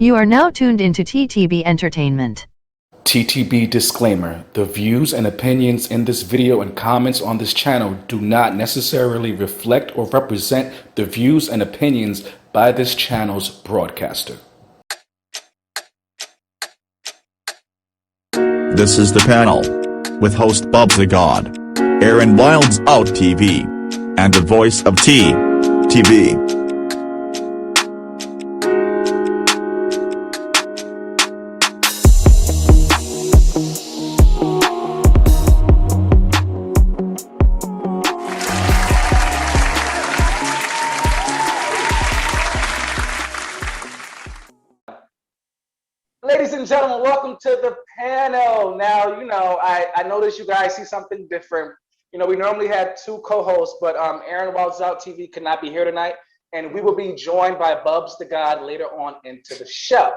You are now tuned into TTB Entertainment. TTB disclaimer: the views and opinions in this video and comments on this channel do not necessarily reflect or represent the views and opinions by this channel's broadcaster. This is the panel with host Bob the God, Aaron Wilds Out TV, and the voice of TTB. Ladies and gentlemen, welcome to the panel. Now, I noticed you guys see something different. We normally have two co-hosts, but Aaron Wilds Out TV could not be here tonight, and we will be joined by Bubs the God later on into the show.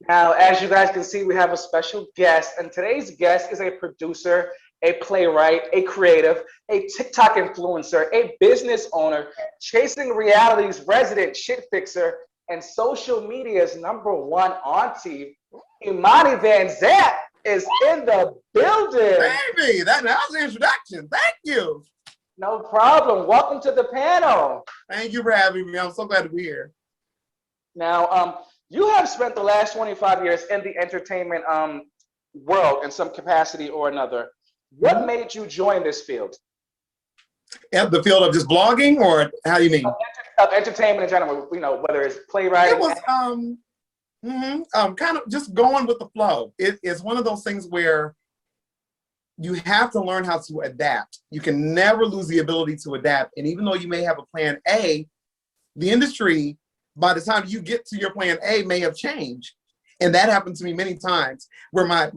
Now, as you guys can see, we have a special guest, and today's guest is a producer, a playwright, a creative, a TikTok influencer, a business owner, Chasing Reality's resident shit fixer, and social media's #1 auntie, Imani Vanzap, is in the building. Baby, that was the introduction. Thank you. No problem. Welcome to the panel. Thank you for having me. I'm so glad to be here. Now, you have spent the last 25 years in the entertainment world in some capacity or another. What made you join this field? In the field of just blogging, or how do you mean? Of entertainment in general, whether it's playwriting. It was kind of just going with the flow. It's one of those things where you have to learn how to adapt. You can never lose the ability to adapt. And even though you may have a plan A, the industry, by the time you get to your plan A, may have changed. And that happened to me many times, where my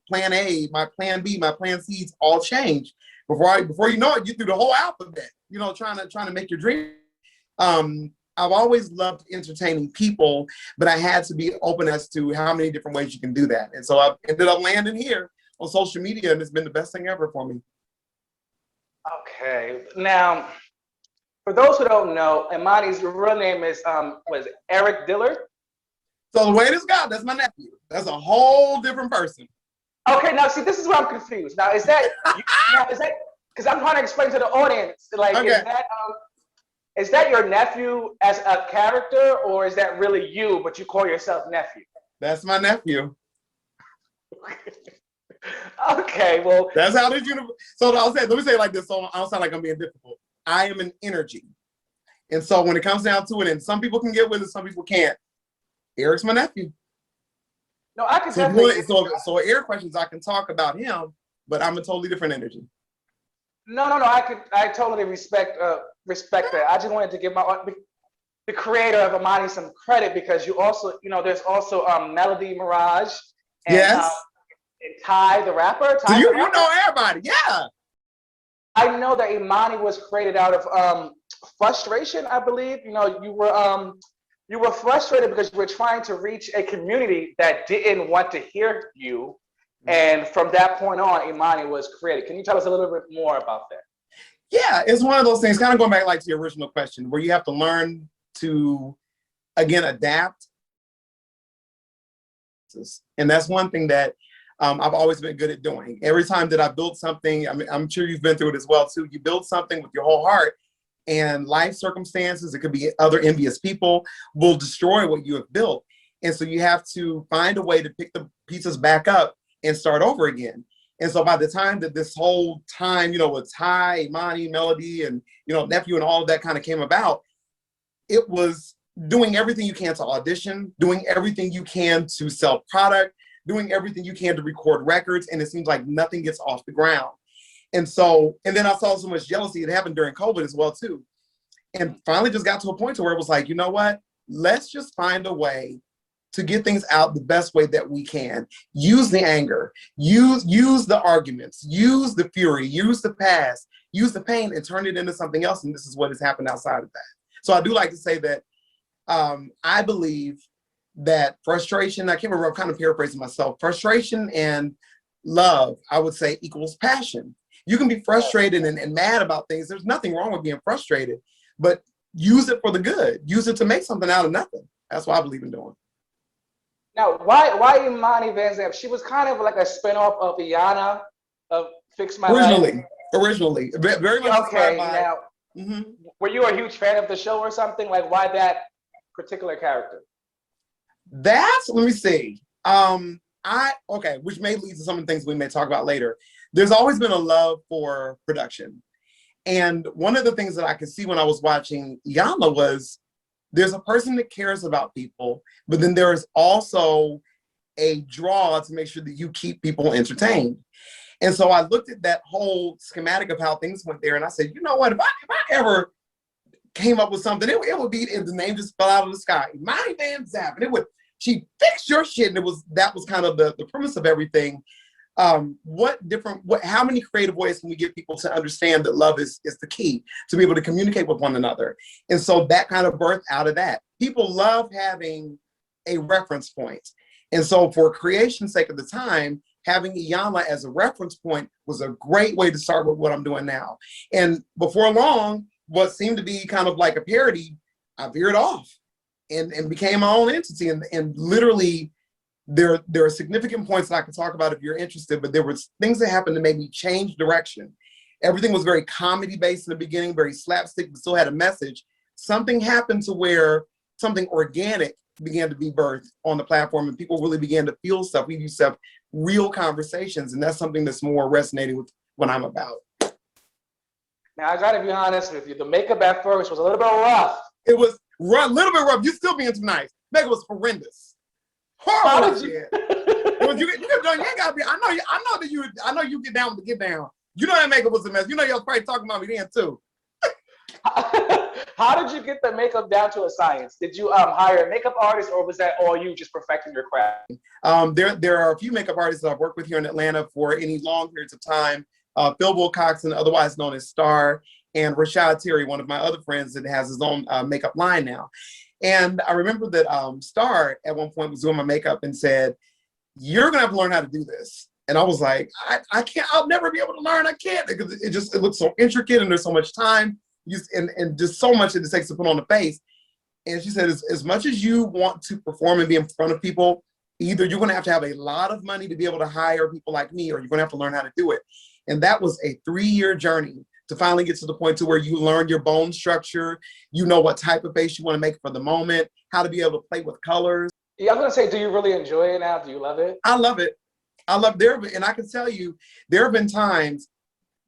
plan A, my plan B, my plan C's all changed. Before you know it, you threw the whole alphabet, trying to make your dream. I've always loved entertaining people, but I had to be open as to how many different ways you can do that. And so I've ended up landing here on social media, and it's been the best thing ever for me. Okay. Now, for those who don't know, Imani's real name is was Eric Dillard. So the way this got, that's my nephew. That's a whole different person. Okay, now see, this is where I'm confused. Now, is that because I'm trying to explain to the audience, like, okay. Is that your nephew as a character, or is that really you, but you call yourself nephew? That's my nephew. Okay, well. That's how this universe. So let me say it like this, so I don't sound like I'm being difficult. I am an energy. And so when it comes down to it, and some people can get with it, some people can't. Eric's my nephew. No, I can definitely. So Eric questions, I can talk about him, but I'm a totally different energy. No. I totally respect that. I just wanted to give the creator of Imani some credit, because you also, there's also Melody Mirage and, yes. And Ty the rapper. So you know everybody, yeah. I know that Imani was created out of frustration, I believe. You were frustrated because you were trying to reach a community that didn't want to hear you. And from that point on, Imani was created. Can you tell us a little bit more about that? Yeah, it's one of those things, kind of going back like to your original question, where you have to learn to, again, adapt. And that's one thing that I've always been good at doing. Every time that I built something, I'm sure you've been through it as well too, you build something with your whole heart, and life circumstances, it could be other envious people, will destroy what you have built. And so you have to find a way to pick the pieces back up and start over again. And so by the time that this whole time, with Ty, Imani, Melody, and, nephew and all of that kind of came about, it was doing everything you can to audition, doing everything you can to sell product, doing everything you can to record records. And it seems like nothing gets off the ground. And then I saw so much jealousy. It happened during COVID as well too. And finally just got to a point to where it was like, you know what? Let's just find a way to get things out the best way that we can. Use the anger, use the arguments, use the fury, use the past, use the pain, and turn it into something else. And this is what has happened outside of that. So I do like to say that I believe that frustration, I can't remember, I'm kind of paraphrasing myself, frustration and love, I would say, equals passion. You can be frustrated and mad about things. There's nothing wrong with being frustrated, but use it for the good. Use it to make something out of nothing. That's what I believe in doing. Now, why Imani Vanzap? She was kind of like a spinoff of Iana of Fix My Life. Originally, very much Okay, inspired by. now, Mhm. were you a huge fan of the show or something? Like, why that particular character? Let me see. Which may lead to some of the things we may talk about later. There's always been a love for production. And one of the things that I could see when I was watching Yama was there's a person that cares about people, but then there is also a draw to make sure that you keep people entertained. And so I looked at that whole schematic of how things went there, and I said, you know what, if I ever came up with something, it would be, if the name just fell out of the sky, Imani Vanzap, and she fixed your shit, and that was kind of the premise of everything. How many creative ways can we get people to understand that love is the key to be able to communicate with one another? And so that kind of birthed out of that. People love having a reference point. And so for creation's sake at the time, having Iyama as a reference point was a great way to start with what I'm doing now. And before long, what seemed to be kind of like a parody, I veered off and became my own entity. And literally, there are significant points that I can talk about if you're interested, but there was things that happened that made me change direction. Everything was very comedy based in the beginning, very slapstick, but still had a message. Something happened to where something organic began to be birthed on the platform, and people really began to feel stuff. We used to have real conversations, and that's something that's more resonating with what I'm about. Now, I gotta be honest with you, the makeup at first was a little bit rough. It was a little bit rough. You still being too nice. Makeup was horrendous. Horrible shit. You ain't gotta be. I know you get down with the get down. You know that makeup was a mess. You know y'all probably talking about me then too. How did you get the makeup down to a science? Did you hire a makeup artist, or was that all you just perfecting your craft? There are a few makeup artists that I've worked with here in Atlanta for any long periods of time. Phil Wilcoxon, otherwise known as Star, and Rashad Terry, one of my other friends that has his own makeup line now. And I remember that Star at one point was doing my makeup and said, "You're gonna have to learn how to do this." And I was like, I can't, I'll never be able to learn. I can't, because it looks so intricate and there's so much time and just so much that it takes to put on the face. And she said, as much as you want to perform and be in front of people, either you're gonna have to have a lot of money to be able to hire people like me, or you're gonna have to learn how to do it. And that was a 3-year journey to finally get to the point to where you learn your bone structure, you know what type of face you want to make for the moment, how to be able to play with colors. Yeah, I was gonna say, do you really enjoy it now? Do you love it? I love it. And I can tell you, there have been times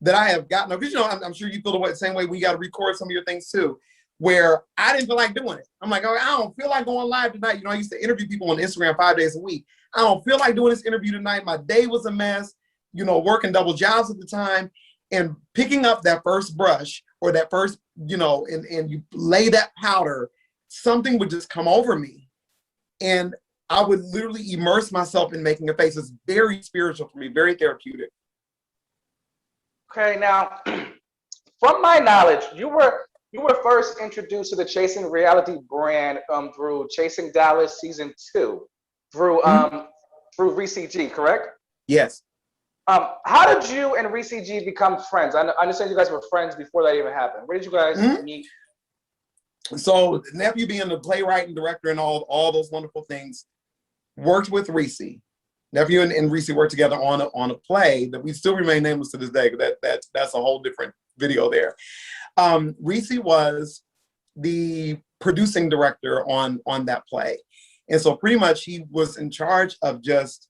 that I have gotten, because I'm sure you feel the same way. We got to record some of your things too, where I didn't feel like doing it. I'm like, oh, I don't feel like going live tonight. I used to interview people on Instagram 5 days a week. I don't feel like doing this interview tonight. My day was a mess, working double jobs at the time. And picking up that first brush or that first, and you lay that powder, something would just come over me. And I would literally immerse myself in making a face. It's very spiritual for me, very therapeutic. Okay, now, from my knowledge, you were first introduced to the Chasing Reality brand through Chasing Dallas season 2, through through VCG, correct? Yes. How did you and VCG become friends? I understand you guys were friends before that even happened. Where did you guys meet? So nephew being the playwright and director and all those wonderful things, worked with Reese. Nephew and Reese worked together on a play that we still remain nameless to this day. That's a whole different video there. Reese was the producing director on that play. And so pretty much he was in charge of just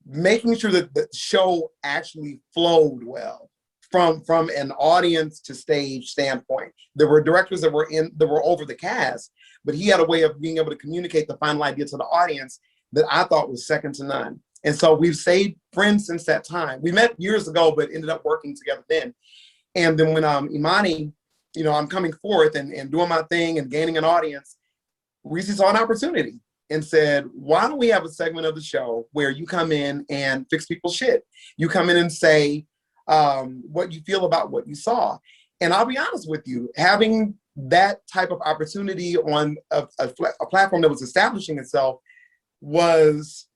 making sure that the show actually flowed well from an audience to stage standpoint. There were directors that were over the cast, but he had a way of being able to communicate the final idea to the audience that I thought was second to none. And so we've stayed friends since that time. We met years ago, but ended up working together then. And then when Imani, I'm coming forth and doing my thing and gaining an audience, Reese saw an opportunity and said, why don't we have a segment of the show where you come in and fix people's shit? You come in and say what you feel about what you saw. And I'll be honest with you, having that type of opportunity on a platform that was establishing itself was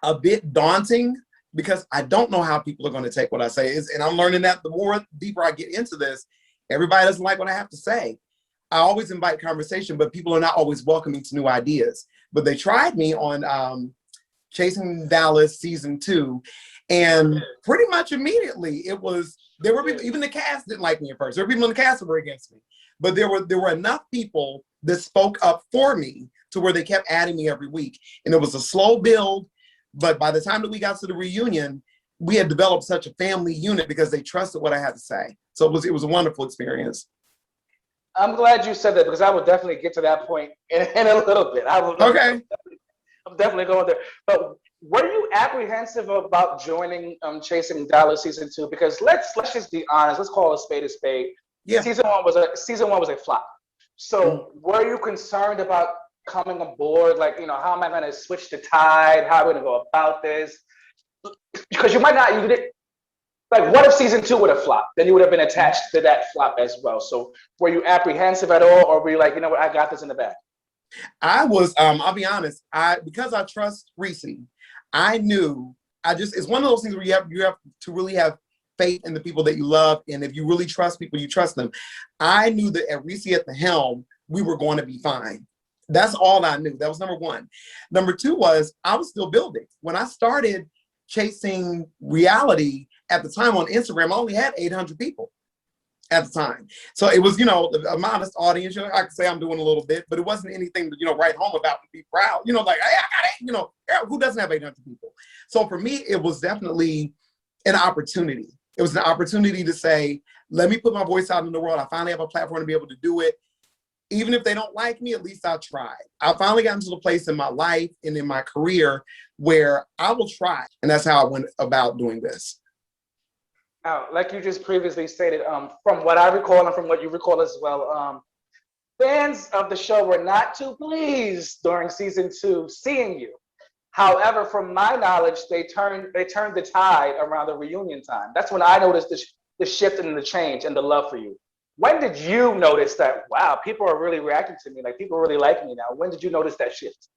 a bit daunting, because I don't know how people are going to take what I say. And I'm learning that the more deeper I get into this, everybody doesn't like what I have to say. I always invite conversation, but people are not always welcoming to new ideas. but they tried me on Chasing Dallas season 2, and pretty much immediately there were people, even the cast didn't like me at first. There were people in the cast that were against me, but there were enough people that spoke up for me to where they kept adding me every week, and it was a slow build. But by the time that we got to the reunion, we had developed such a family unit because they trusted what I had to say. So it was a wonderful experience. I'm glad you said that because I will definitely get to that point in a little bit. Okay. I'm definitely going there. But were you apprehensive about joining Chasing Dallas season 2? Because let's just be honest. Let's call a spade a spade. Yeah. Season one was a flop. So were you concerned about coming aboard? Like, how am I going to switch the tide? How am I going to go about this? Because you might not. Like, what if season 2 would have flopped? Then you would have been attached to that flop as well. So were you apprehensive at all, or were you like, you know what, I got this in the bag? I was, I'll be honest, because I trust Reese, I knew, it's one of those things where you have to really have faith in the people that you love. And if you really trust people, you trust them. I knew that at Reese at the helm, we were going to be fine. That's all I knew. That was number one. Number two was I was still building. When I started Chasing Reality at the time on Instagram, I only had 800 people at the time. So it was, a modest audience. I could say I'm doing a little bit, but it wasn't anything to, write home about and be proud. Like, hey, I got it. Who doesn't have 800 people? So for me, it was definitely an opportunity. It was an opportunity to say, let me put my voice out in the world. I finally have a platform to be able to do it. Even if they don't like me, at least I tried. I finally got into the place in my life and in my career where I will try. And that's how I went about doing this. Like you just previously stated, from what I recall and from what you recall as well, fans of the show were not too pleased during season 2 seeing you. However, from my knowledge, they turned the tide around the reunion time. That's when I noticed the shift and the change and the love for you. When did you notice that, wow, people are really reacting to me, like people really like me now? When did you notice that shift?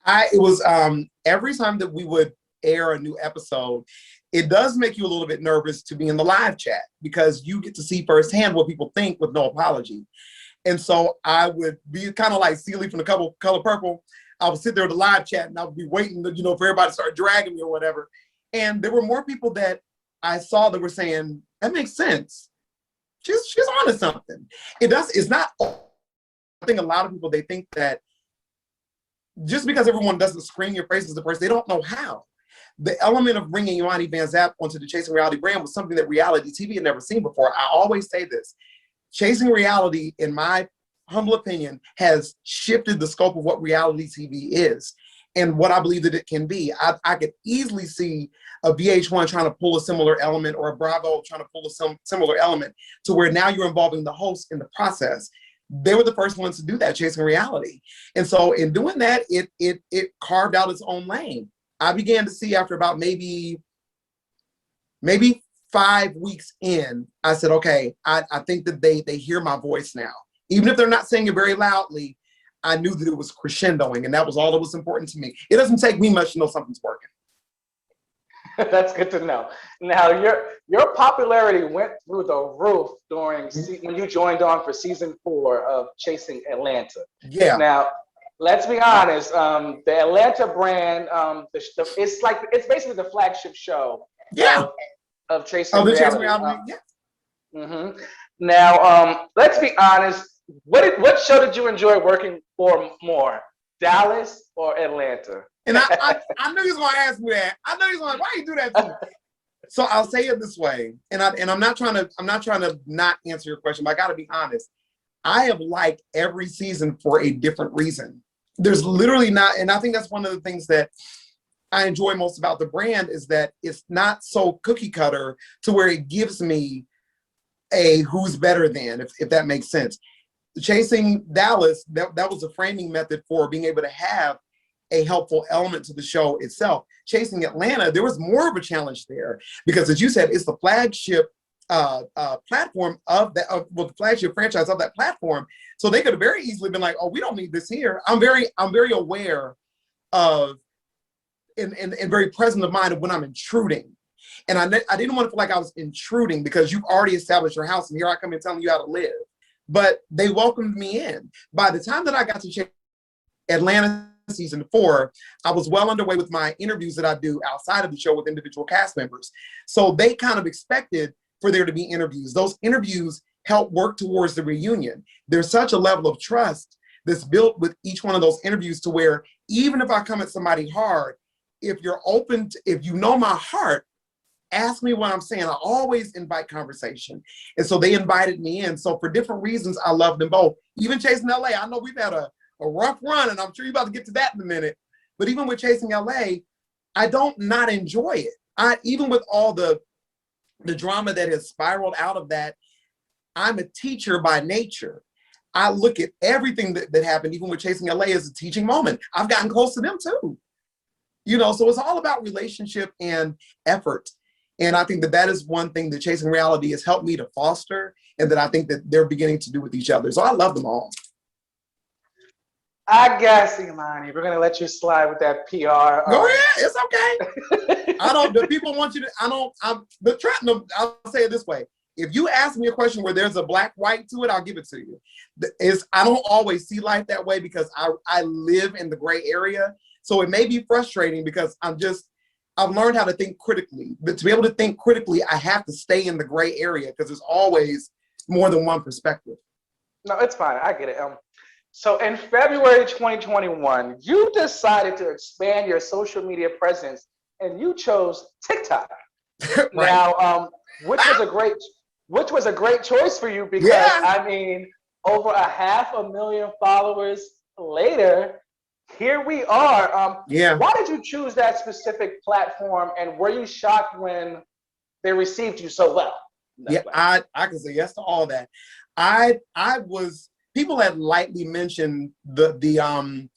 It was every time that we would air a new episode, it does make you a little bit nervous to be in the live chat because you get to see firsthand what people think with no apology. And so I would be kind of like Celie from the Color Purple. I would sit there in the live chat and I would be waiting, for everybody to start dragging me or whatever. And there were more people that I saw that were saying, that makes sense. She's onto something. It's not, I think a lot of people, they think that just because everyone doesn't scream your face as the person, they don't know how. The element of bringing Imani Vanzap onto the Chasing Reality brand was something that reality TV had never seen before. I always say this, Chasing Reality, in my humble opinion, has shifted the scope of what reality TV is and what I believe that it can be. I could easily see a VH1 trying to pull a similar element or a Bravo trying to pull a similar element to where now you're involving the host in the process. They were the first ones to do that, Chasing Reality. And so in doing that, it carved out its own lane. I began to see after about maybe 5 weeks in, I said, okay, I think that they hear my voice now. Even if they're not saying it very loudly, I knew that it was crescendoing, and that was all that was important to me. It doesn't take me much to know something's working. That's good to know. Now, your popularity went through the roof during when you joined on for season 4 of Chasing Atlanta. Yeah. Now, let's be honest. The Atlanta brand, it's basically the flagship show. Yeah. Of Chasing Reality. Chasing Reality. Yeah. Now, let's be honest. What show did you enjoy working for more, Dallas or Atlanta? And I knew he was going to ask me that. I knew he was going to, why you do that to me? So I'll say it this way, and I'm not trying to not answer your question, but I got to be honest. I have liked every season for a different reason. There's literally not, and I think that's one of the things that I enjoy most about the brand is that it's not so cookie cutter to where it gives me a who's better than, if that makes sense. Chasing Dallas, that was a framing method for being able to have a helpful element to the show itself. Chasing Atlanta, there was more of a challenge there because, as you said, it's the flagship platform the flagship franchise of that platform. So they could have very easily been like, "Oh, we don't need this here." I'm very aware of and very present of mind of when I'm intruding, and I didn't want to feel like I was intruding because you've already established your house, and here I come in telling you how to live. But they welcomed me in. By the time that I got to Atlanta season 4, I was well underway with my interviews that I do outside of the show with individual cast members. So they kind of expected for there to be interviews. Those interviews help work towards the reunion. There's such a level of trust that's built with each one of those interviews to where even if I come at somebody hard, if you're open to, if you know my heart, ask me what I'm saying. I always invite conversation. And so they invited me in. So for different reasons, I love them both. Even Chasing LA, I know we've had a rough run, and I'm sure you're about to get to that in a minute. But even with Chasing LA, I don't not enjoy it. Even with all the drama that has spiraled out of that, I'm a teacher by nature. I look at everything that happened, even with Chasing LA, as a teaching moment. I've gotten close to them too. You know, so it's all about relationship and effort. And I think that is one thing that Chasing Reality has helped me to foster, and that I think that they're beginning to do with each other. So I love them all. I guess, Imani, we're gonna let you slide with that PR. Go ahead, it's okay. The people want you to, I'll say it this way. If you ask me a question where there's a black, white to it, I'll give it to you. I don't always see life that way because I live in the gray area. So it may be frustrating because I've learned how to think critically. But to be able to think critically, I have to stay in the gray area because there's always more than one perspective. No, it's fine. I get it. So in February 2021, you decided to expand your social media presence and you chose TikTok. Right. Now, which was a great choice for you because, yeah. I mean, over 500,000 followers later, here we are. Yeah. Why did you choose that specific platform, and were you shocked when they received you so well? Yeah, I can say yes to all that. People had lightly mentioned the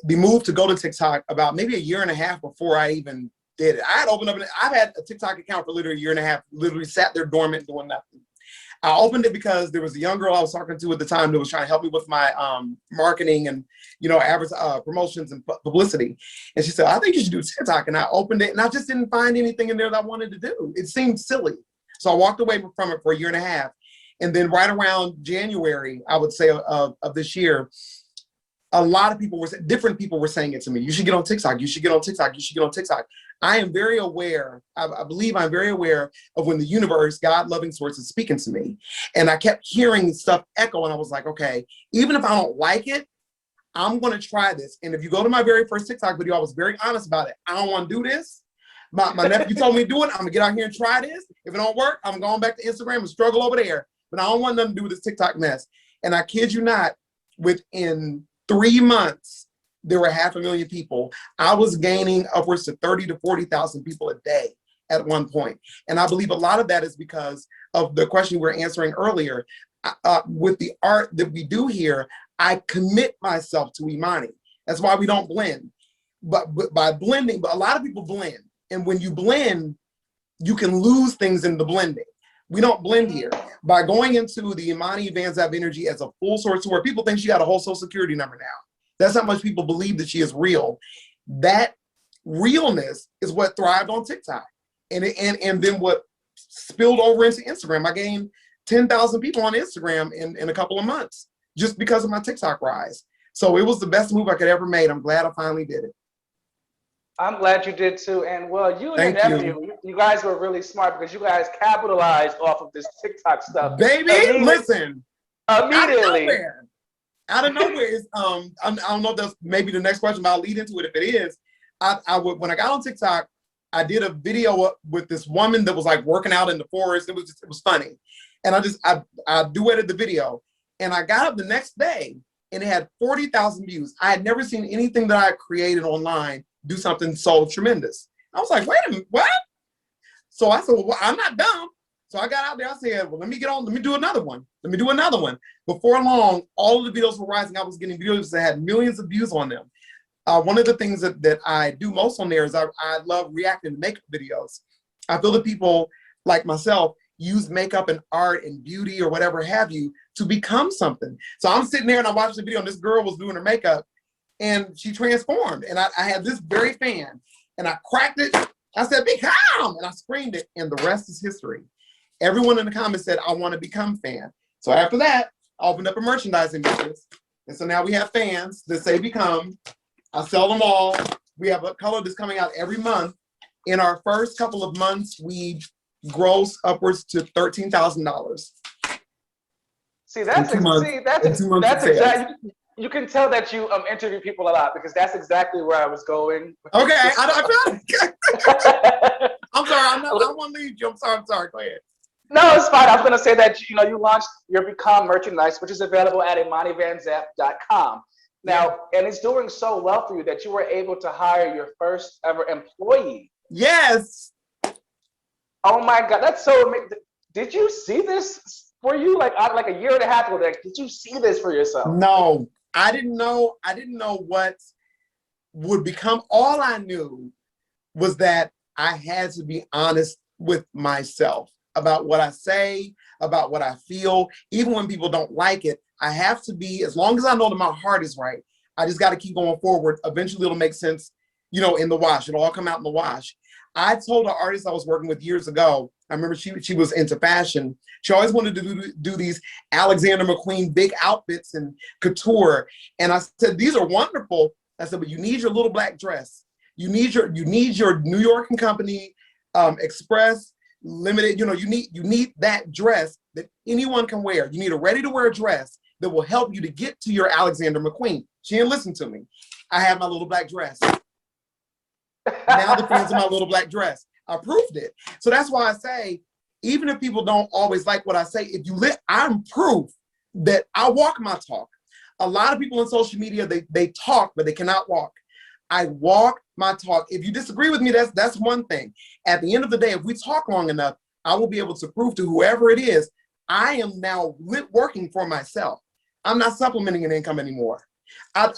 move to go to TikTok about maybe a year and a half before I even did it. I've had a TikTok account for literally a year and a half, literally sat there dormant doing nothing. I opened it because there was a young girl I was talking to at the time that was trying to help me with my marketing and, promotions and publicity. And she said, I think you should do TikTok. And I opened it and I just didn't find anything in there that I wanted to do. It seemed silly. So I walked away from it for a year and a half. And then right around January, I would say of this year, a lot of different people were saying it to me. You should get on TikTok. You should get on TikTok. You should get on TikTok. I am very aware. I believe I'm very aware of when the universe, God loving source, is speaking to me. And I kept hearing stuff echo. And I was like, okay, even if I don't like it, I'm going to try this. And if you go to my very first TikTok video, I was very honest about it. I don't want to do this. My nephew told me to do it. I'm going to get out here and try this. If it don't work, I'm going back to Instagram and struggle over there. But I don't want nothing to do with this TikTok mess. And I kid you not, within 3 months, there were 500,000 people. I was gaining upwards to 30 to 40,000 people a day at one point. And I believe a lot of that is because of the question we were answering earlier. With the art that we do here, I commit myself to Imani. That's why we don't blend. But by blending, but a lot of people blend. And when you blend, you can lose things in the blending. We don't blend here. By going into the Imani Vanzap energy as a full source, where people think she got a whole social security number now. That's how much people believe that she is real. That realness is what thrived on TikTok. And then what spilled over into Instagram. I gained 10,000 people on Instagram in a couple of months just because of my TikTok rise. So it was the best move I could ever make. I'm glad I finally did it. I'm glad you did too. And well, you and your nephew, you guys were really smart because you guys capitalized off of this TikTok stuff. Baby, listen. Immediately. Out of nowhere is I don't know if that's maybe the next question, but I'll lead into it if it is. When I got on TikTok, I did a video with this woman that was like working out in the forest. It was funny. And I duetted the video. And I got up the next day and it had 40,000 views. I had never seen anything that I created online do something so tremendous. I was like, wait a minute, what? So I said, well, I'm not dumb. So I got out there, I said, well, let me do another one. Before long, all of the videos were rising. I was getting videos that had millions of views on them. One of the things that I do most on there is I love reacting to makeup videos. I feel that people like myself use makeup and art and beauty or whatever have you to become something. So I'm sitting there and I watched the video and this girl was doing her makeup and she transformed. And I had this very fan and I cracked it. I said, be calm. And I screamed it and the rest is history. Everyone in the comments said, I want to become fan. So after that, I opened up a merchandising business And so now we have fans that say become. I sell them all. We have a color that's coming out every month. In our first couple of months, we gross upwards to $13,000. See, that's exactly. You can tell that you interview people a lot because that's exactly where I was going. Okay, I'm sorry. I don't want to leave you. I'm sorry. Go ahead. No, it's fine. I was going to say that you launched your Become merchandise, which is available at imanivanzap.com. Now, and it's doing so well for you that you were able to hire your first ever employee. Yes. Oh my God, that's so amazing. Did you see this for you like a year and a half ago? Did you see this for yourself? No, I didn't know. I didn't know what would become. All I knew was that I had to be honest with myself about what I say, about what I feel. Even when people don't like it, I have to be, as long as I know that my heart is right, I just got to keep going forward. Eventually it'll make sense, in the wash. It'll all come out in the wash. I told an artist I was working with years ago, I remember she was into fashion. She always wanted to do these Alexander McQueen big outfits and couture. And I said, these are wonderful. I said, but you need your little black dress. You need your New York and Company Express limited, you need that dress that anyone can wear. You need a ready-to-wear dress that will help you to get to your Alexander McQueen. She didn't listen to me. I have my little black dress. Now the fans of my little black dress. I proved it. So that's why I say, even if people don't always like what I say, I'm proof that I walk my talk. A lot of people on social media, they talk, but they cannot walk. I walk my talk. If you disagree with me, that's one thing. At the end of the day, if we talk long enough, I will be able to prove to whoever it is, I am now working for myself. I'm not supplementing an income anymore.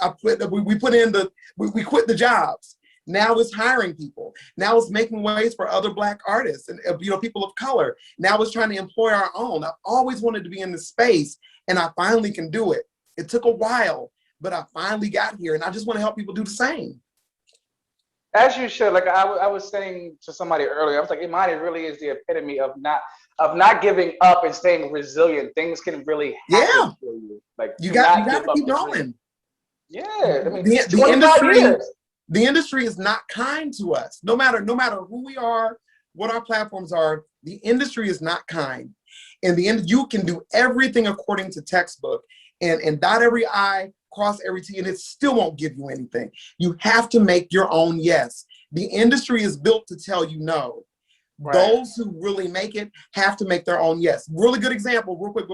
We quit the jobs. Now it's hiring people. Now it's making ways for other Black artists and people of color. Now it's trying to employ our own. I've always wanted to be in this space, and I finally can do it. It took a while, but I finally got here, and I just want to help people do the same. As you should. Like I was saying to somebody earlier, I was like, Imani really is the epitome of not giving up and staying resilient. Things can really happen for you. Like you got to keep going. Yeah, I mean, the industry is not kind to us. No matter who we are, what our platforms are, the industry is not kind. In the end, you can do everything according to textbook and dot every I, cross every T, and it still won't give you anything. You have to make your own yes. The industry is built to tell you no. Right. Those who really make it have to make their own yes. Really good example, real quick,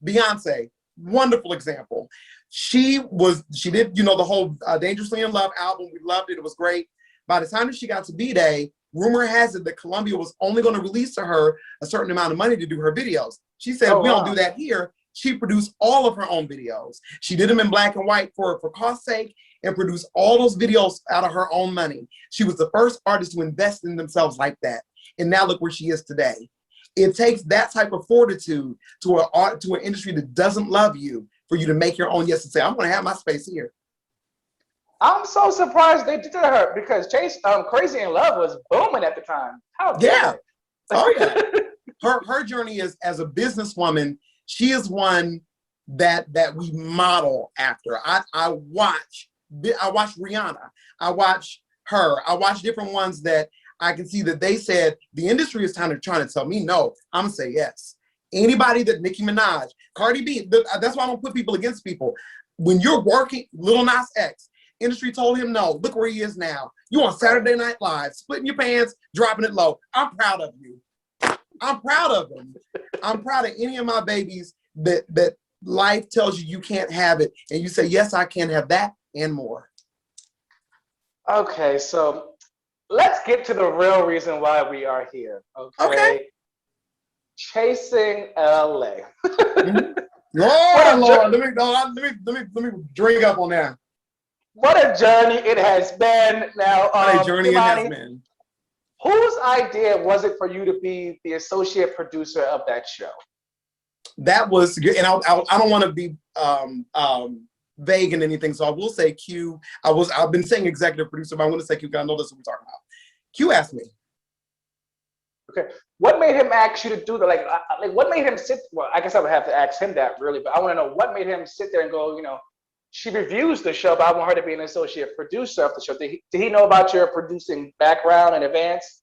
Beyonce, wonderful example. She did, the whole Dangerously in Love album. We loved it. It was great. By the time that she got to B-Day, rumor has it that Columbia was only going to release to her a certain amount of money to do her videos. She said, we don't do that here. She produced all of her own videos. She did them in black and white for cost's sake and produced all those videos out of her own money. She was the first artist to invest in themselves like that. And now look where she is today. It takes that type of fortitude to an industry that doesn't love you for you to make your own yes and say, I'm going to have my space here. I'm so surprised they did her because Crazy in Love was booming at the time. How dare they? Oh yeah. Her journey is as a businesswoman. She is one that we model after. I watch Rihanna. I watch her. I watch different ones that I can see that they said the industry is trying to tell me no. I'm gonna say yes. Anybody that Nicki Minaj, Cardi B. That's why I don't put people against people. When you're working, Lil Nas X, industry told him no. Look where he is now. You on Saturday Night Live, splitting your pants, dropping it low. I'm proud of you. I'm proud of them. I'm proud of any of my babies that life tells you can't have it. And you say, yes, I can have that and more. Okay, so let's get to the real reason why we are here. Okay. Chasing LA. Mm-hmm. Lord, let me drink up on that. What a journey it has been. Now, what a journey Imani, it has been. Whose idea was it for you to be the associate producer of that show? That was good, and I don't want to be vague in anything, so I will say Q. I've been saying executive producer, but I'm going to say Q because I know this is what we're talking about. Q asked me. Okay, What made him ask you to do that? Like what made him sit? Well, I guess I would have to ask him that really, but I want to know what made him sit there and go, she reviews the show, but I want her to be an associate producer of the show. Did he know about your producing background in advance?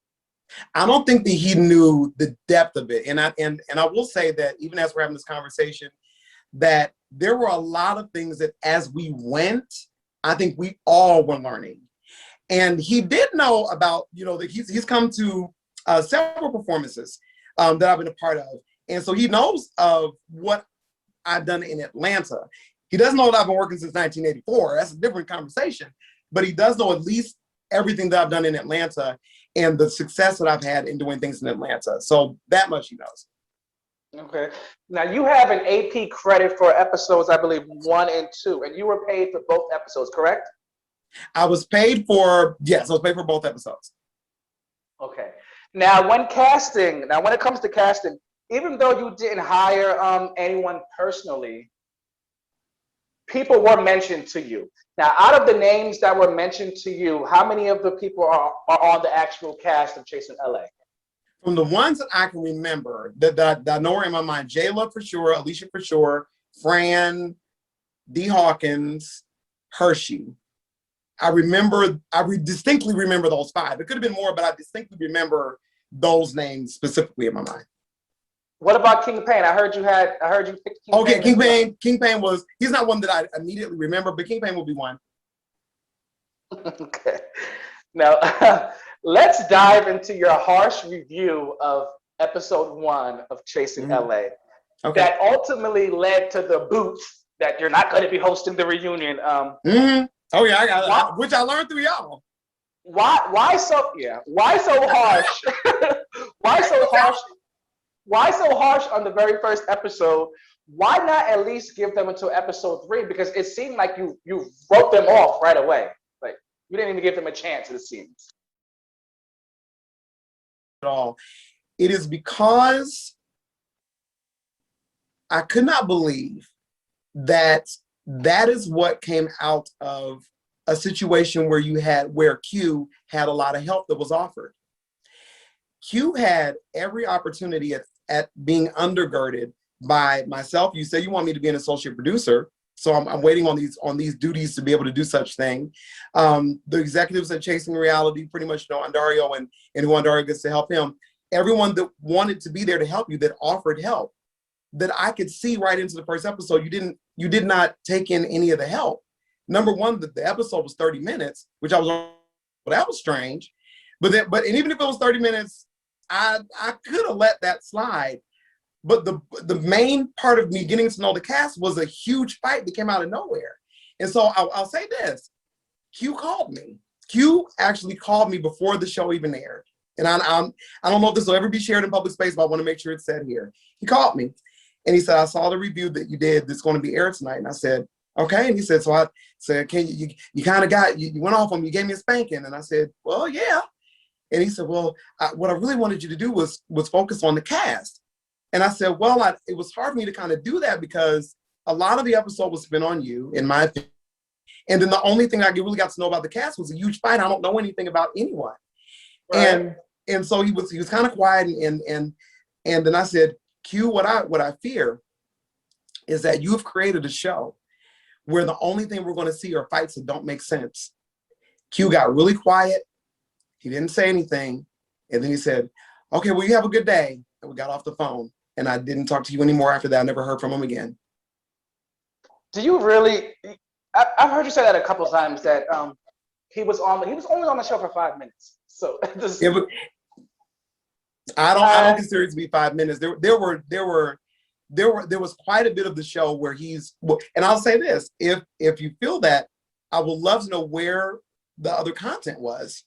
I don't think that he knew the depth of it. And I will say that even as we're having this conversation, that there were a lot of things that as we went, I think we all were learning. And he did know about, that he's come to several performances that I've been a part of. And so he knows of what I've done in Atlanta. He doesn't know that I've been working since 1984. That's a different conversation. But he does know at least everything that I've done in Atlanta and the success that I've had in doing things in Atlanta. So that much he knows. Okay. Now you have an AP credit for episodes, I believe 1 and 2, and you were paid for both episodes, correct? I was paid for both episodes. Okay. Now when it comes to casting, even though you didn't hire anyone personally, people were mentioned to you. Now, out of the names that were mentioned to you, how many of the people are on the actual cast of Chasing LA? From the ones that I can remember, that I know are in my mind, Jayla for sure, Alicia for sure, Fran, D. Hawkins, Hershey. I distinctly remember those 5. It could have been more, but I distinctly remember those names specifically in my mind. What about King Payne? I heard you picked King Payne. Okay, King Payne he's not one that I immediately remember, but King Payne will be one. Okay. Now, let's dive into your harsh review of episode 1 of Chasing LA. Okay. That ultimately led to the boot that you're not going to be hosting the reunion. Oh yeah, I got it, which I learned through y'all. Why so harsh? Why so harsh on the very first episode? Why not at least give them until episode 3? Because it seemed like you wrote them off right away. Like you didn't even give them a chance, it seems. At all. It is because I could not believe that is what came out of a situation where Q had a lot of help that was offered. Q had every opportunity at being undergirded by myself. You say you want me to be an associate producer, so I'm waiting on these duties to be able to do such thing. The executives at Chasing Reality pretty much know Andario and who Andario gets to help him. Everyone that wanted to be there to help you, that offered help, that I could see right into the first episode, you did not take in any of the help. Number one, the episode was 30 minutes, which that was strange. But even if it was 30 minutes, I could have let that slide. But the main part of me getting to know the cast was a huge fight that came out of nowhere. And so I'll say this, Q called me. Q actually called me before the show even aired. And I don't know if this will ever be shared in public space, but I want to make sure it's said here. He called me and he said, I saw the review that you did that's going to be aired tonight. And I said, okay. And he said, so I said, can you kind of you went off on me, you gave me a spanking. And I said, well, yeah. And he said, well, what I really wanted you to do was focus on the cast. And I said, well, it was hard for me to kind of do that because a lot of the episode was spent on you, in my opinion. And then the only thing I really got to know about the cast was a huge fight. I don't know anything about anyone. Right. And so he was kind of quiet. And then I said, Q, what I fear is that you've created a show where the only thing we're going to see are fights that don't make sense. Q got really quiet. He didn't say anything. And then he said, okay, well, you have a good day. And we got off the phone. And I didn't talk to you anymore after that. I never heard from him again. Do you really? I've heard you say that a couple of times that he was only on the show for 5 minutes. So I don't consider it to be 5 minutes. There was quite a bit of the show where and I'll say this, if you feel that, I would love to know where the other content was.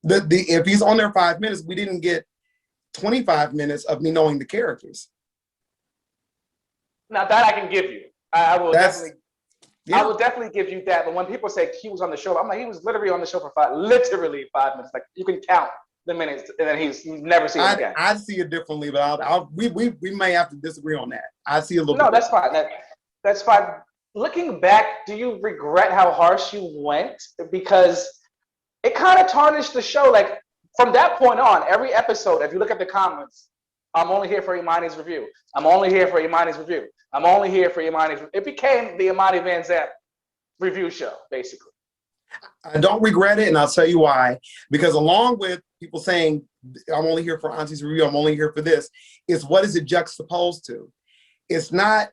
If he's on there 5 minutes, we didn't get 25 minutes of me knowing the characters. Now that I can give you. I will definitely give you that. But when people say Q was on the show, I'm like, he was literally on the show for 5 minutes. Like you can count the minutes, and then he's never seen it again. I see it differently, but we may have to disagree on that. I see a little. No, that's fine. That's fine. Looking back, do you regret how harsh you went? Because it kind of tarnished the show. Like from that point on, every episode, if you look at the comments, I'm only here for Imani's review. I'm only here for Imani's review. I'm only here for Imani's review. It became the Imani Vanzap review show, basically. I don't regret it, and I'll tell you why. Because along with people saying, I'm only here for Auntie's review, I'm only here for this, is what is it juxtaposed to? It's not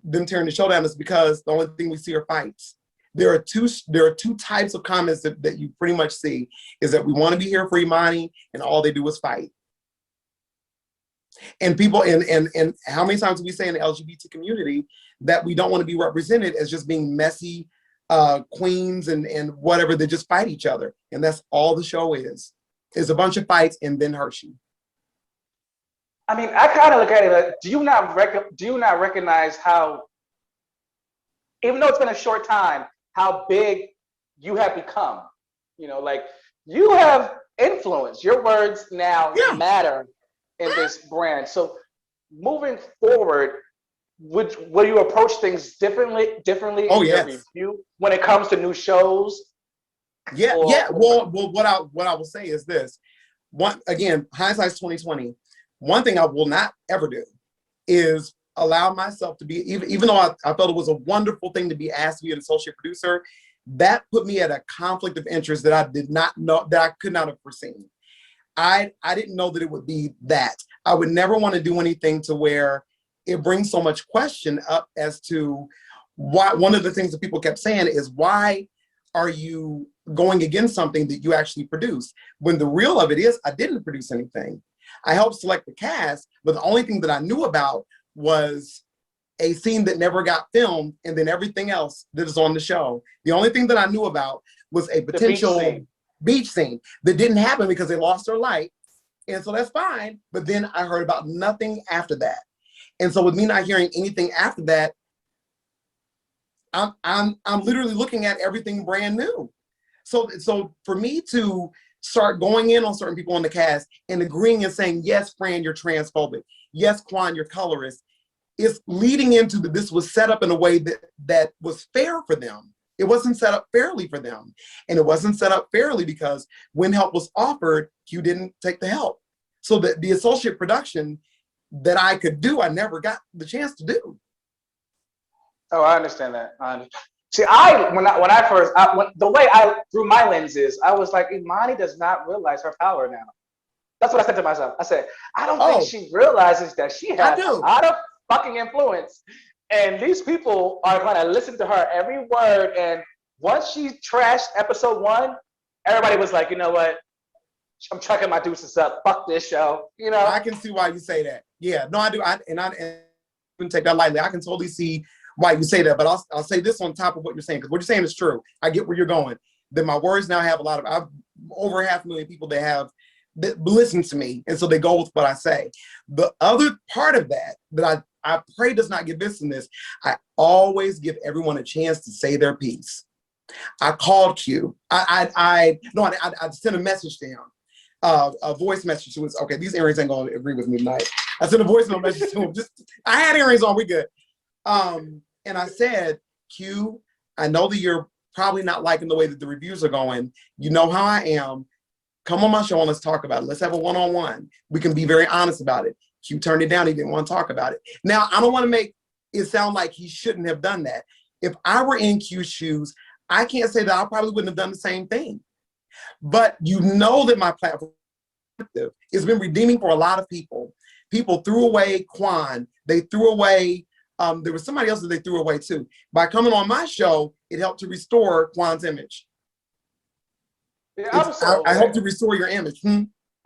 them tearing the show down, it's because the only thing we see are fights. There are two types of comments that you pretty much see, is that we want to be here for Imani, and all they do is fight. And people, and how many times do we say in the LGBT community that we don't want to be represented as just being messy queens and whatever, that just fight each other. And that's all the show is a bunch of fights and then Hershey. I mean, I kind of look at it like, do you not recognize how, even though it's been a short time, how big you have become? You know, like, you have influence. Your words now matter in this brand. So moving forward, will you approach things differently Oh, in your yes. review when it comes to new shows? Yeah, Or, yeah. Well, what I will say is this. One, again, hindsight's 2020. One thing I will not ever do is allow myself to be, even though I felt it was a wonderful thing to be asked to be an associate producer, that put me at a conflict of interest that I did not know, that I could not have foreseen. I didn't know that it would be that. I would never want to do anything to where it brings so much question up as to why. One of the things that people kept saying is, why are you going against something that you actually produced? When the real of it is, I didn't produce anything. I helped select the cast, but the only thing that I knew about was a scene that never got filmed, and then everything else that is on the show. The only thing that I knew about was a potential beach scene that didn't happen because they lost their light. And so that's fine. But then I heard about nothing after that. And so with me not hearing anything after that, I'm literally looking at everything brand new. So for me to start going in on certain people on the cast and agreeing and saying, yes, Fran, you're transphobic. Yes, Quan, you're colorist. It's leading into that this was set up in a way that was fair for them. It wasn't set up fairly for them. And it wasn't set up fairly because when help was offered, you didn't take the help. So the associate production that I could do, I never got the chance to do. Oh, I understand that. See, when the way through my lenses, I was like, Imani does not realize her power now. That's what I said to myself. I said, I don't think she realizes that she has a lot of fucking influence. And these people are going to listen to her every word. And once she trashed episode 1, everybody was like, you know what? I'm chucking my deuces up. Fuck this show. You know? I can see why you say that. Yeah, no, I do. I wouldn't take that lightly. I can totally see why you say that. But I'll say this on top of what you're saying, because what you're saying is true. I get where you're going. That my words now have I've over 500,000 people that listen to me. And so they go with what I say. The other part of that I pray does not get missed in this, I always give everyone a chance to say their piece. I called Q. I sent a message to him, a voice message to him. Okay, these earrings ain't gonna agree with me tonight. I sent a voice message to him. I had earrings on, we good. And I said, Q, I know that you're probably not liking the way that the reviews are going. You know how I am. Come on my show and let's talk about it. Let's have a one-on-one. We can be very honest about it. Q turned it down. He didn't want to talk about it. Now, I don't want to make it sound like he shouldn't have done that. If I were in Q's shoes, I can't say that I probably wouldn't have done the same thing. But you know that my platform has been redeeming for a lot of people. People threw away Quan. They threw away, there was somebody else that they threw away too. By coming on my show, it helped to restore Quan's image. Yeah, I hope to restore your image.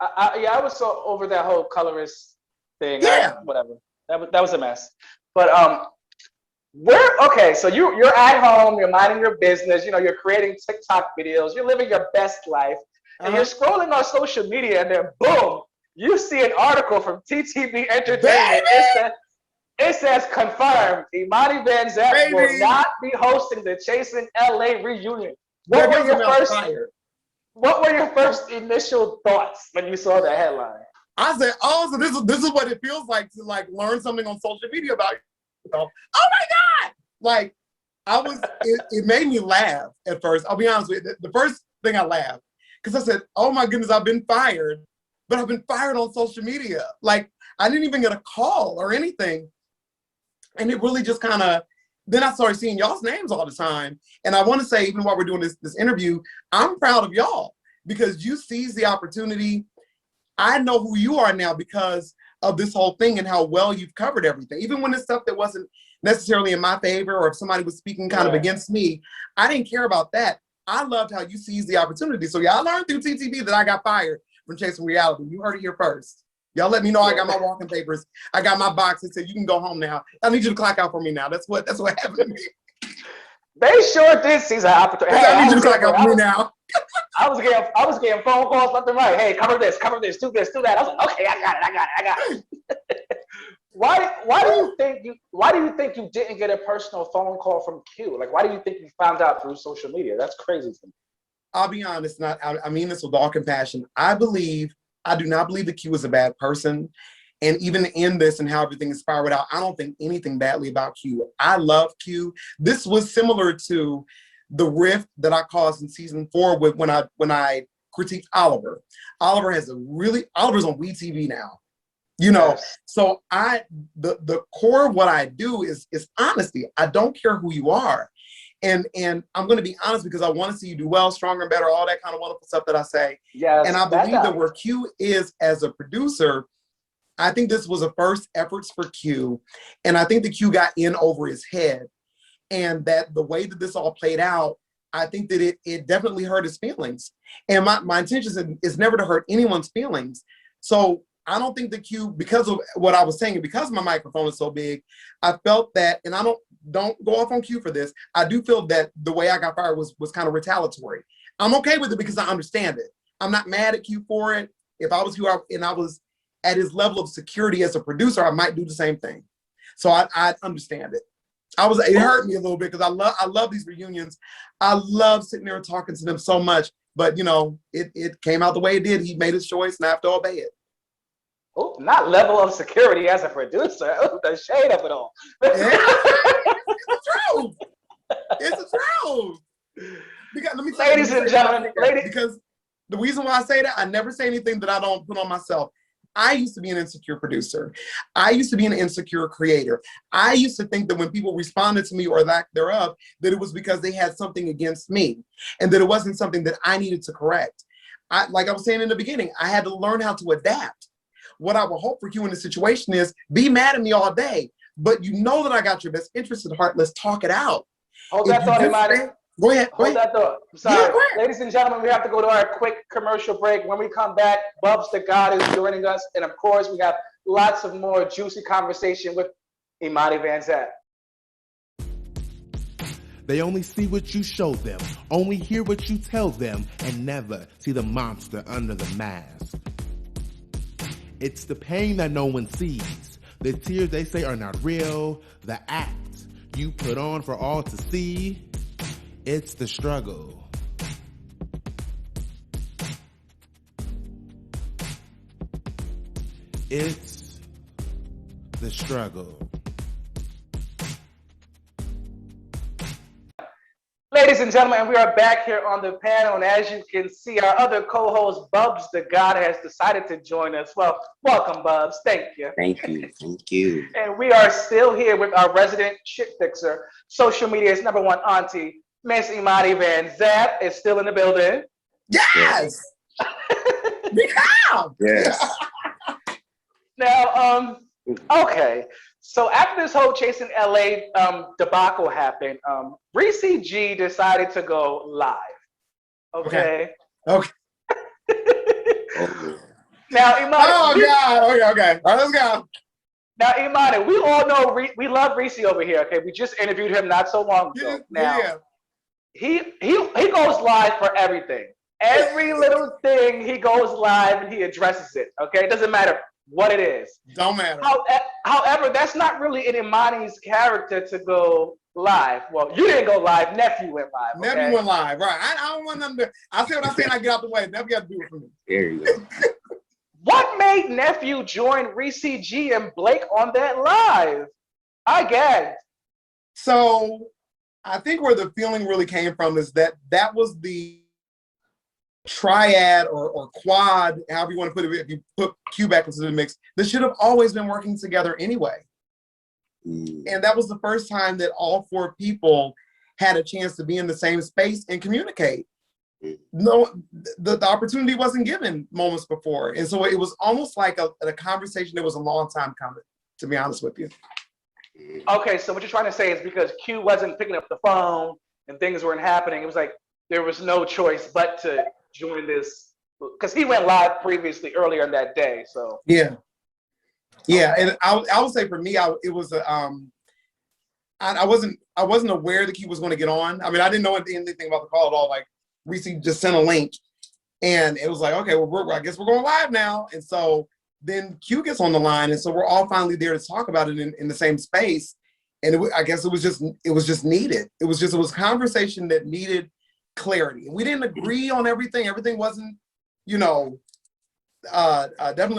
I was so over that whole colorist thing. Yeah. Whatever. That was a mess. But okay, so you're at home, you're minding your business, you're creating TikTok videos, you're living your best life, and you're scrolling on social media, and then boom, you see an article from TTB Entertainment. It says confirmed, Imani Vanzap will not be hosting the Chasing LA reunion. What were your first initial thoughts when you saw that headline? I said, oh, so this is what it feels like to learn something on social media about yourself. Oh my God! It made me laugh at first. I'll be honest with you. The first thing I laughed, because I said, oh my goodness, I've been fired, but I've been fired on social media. Like, I didn't even get a call or anything. And it really just kind of, then I started seeing y'all's names all the time. And I want to say, even while we're doing this interview, I'm proud of y'all because you seized the opportunity. I know who you are now because of this whole thing and how well you've covered everything. Even when it's stuff that wasn't necessarily in my favor, or if somebody was speaking kind of against me, I didn't care about that. I loved how you seized the opportunity. So y'all learned through TTV that I got fired from Chasing Reality. You heard it here first. Y'all let me know I got my walking papers. I got my box that said you can go home now. I need you to clock out for me now. That's what happened to me. They sure did seize an opportunity. Hey, I need you to clock out for me now. I was getting phone calls left and right. Hey, cover this, do this, do that. I was like, okay, I got it. Why do you think you didn't get a personal phone call from Q? Like, why do you think you found out through social media? That's crazy to me. I'll be honest, I mean this with all compassion. I do not believe that Q is a bad person. And even in this and how everything is spiraled out, I don't think anything badly about Q. I love Q. This was similar to the rift that I caused in season 4 with when I critiqued Oliver. Oliver's on WeTV now. You know, yes. So the core of what I do is honesty. I don't care who you are. And I'm going to be honest because I want to see you do well, stronger, better, all that kind of wonderful stuff that I say. Yes, and I believe that where Q is as a producer, I think this was a first efforts for Q. And I think that Q got in over his head. And that the way that this all played out, I think that it definitely hurt his feelings. And my intention is never to hurt anyone's feelings. So I don't think that Q, because of what I was saying, and because my microphone is so big, I felt that, and I don't go off on Q for this, I do feel that the way I got fired was kind of retaliatory. I'm okay with it because I understand it. I'm not mad at Q for it. If I was Q and I was at his level of security as a producer, I might do the same thing. So I understand it. It hurt me a little bit because I love these reunions. I love sitting there and talking to them so much, but you know, it came out the way it did. He made his choice and I have to obey it. Oh, not level of security as a producer. Oh, the shade of it all. It's the truth. It's the truth. Because, let me tell ladies and gentlemen, because the reason why I say that, I never say anything that I don't put on myself. I used to be an insecure producer. I used to be an insecure creator. I used to think that when people responded to me or lack thereof, that it was because they had something against me and that it wasn't something that I needed to correct. Like I was saying in the beginning, I had to learn how to adapt. What I would hope for you in this situation is be mad at me all day, but you know that I got your best interest at heart. Let's talk it out. Hold that thought, Imani. Go ahead. Hold that thought. I'm sorry. Yeah, ladies and gentlemen, we have to go to our quick commercial break. When we come back, Bubs the God is joining us. And of course, we have lots of more juicy conversation with Imani Vanzap. They only see what you show them, only hear what you tell them, and never see the monster under the mask. It's the pain that no one sees, the tears they say are not real, the act you put on for all to see. It's the struggle. It's the struggle. Ladies and gentlemen, we are back here on the panel, and as you can see, our other co-host, Bubs the God, has decided to join us. Well, welcome, Bubs. Thank you. Thank you. Thank you. And we are still here with our resident shit fixer, social media's #1 auntie, Miss Imani Vanzap is still in the building. Yes! Yes. Now, okay. So after this whole Chasing LA debacle happened, Reese G decided to go live. Okay. Okay. Now, Imani. Oh, God. Okay. All right, let's go. Now, Imani, we all know we love Reese over here. Okay, we just interviewed him not so long ago. Now, he goes live for everything. Every little thing he goes live and he addresses it. Okay, it doesn't matter what it is. Don't matter. However, that's not really in Imani's character to go live. Well, you didn't go live. Nephew went live. Okay? Nephew went live. Right. I don't want them to. I say what I say and I get out the way. Nephew got to do it for me. There you go. What made Nephew join Reese G and Blake on that live? I gagged. So I think where the feeling really came from is that was the triad or quad, however you want to put it, if you put Q back into the mix, they should have always been working together anyway. And that was the first time that all four people had a chance to be in the same space and communicate. No, the opportunity wasn't given moments before. And so it was almost like a conversation that was a long time coming, to be honest with you. Okay, so what you're trying to say is because Q wasn't picking up the phone and things weren't happening, it was like there was no choice but to join this, because he went live previously earlier in that day. So yeah, and I would say for me, it was I wasn't aware that Q was going to get on. I mean, I didn't know anything about the call at all. Like, Reese just sent a link, and it was like, okay, well, I guess we're going live now. And so then Q gets on the line, and so we're all finally there to talk about it in the same space. And I guess it was just needed. It was conversation that needed clarity. And we didn't agree on everything. Everything wasn't, definitely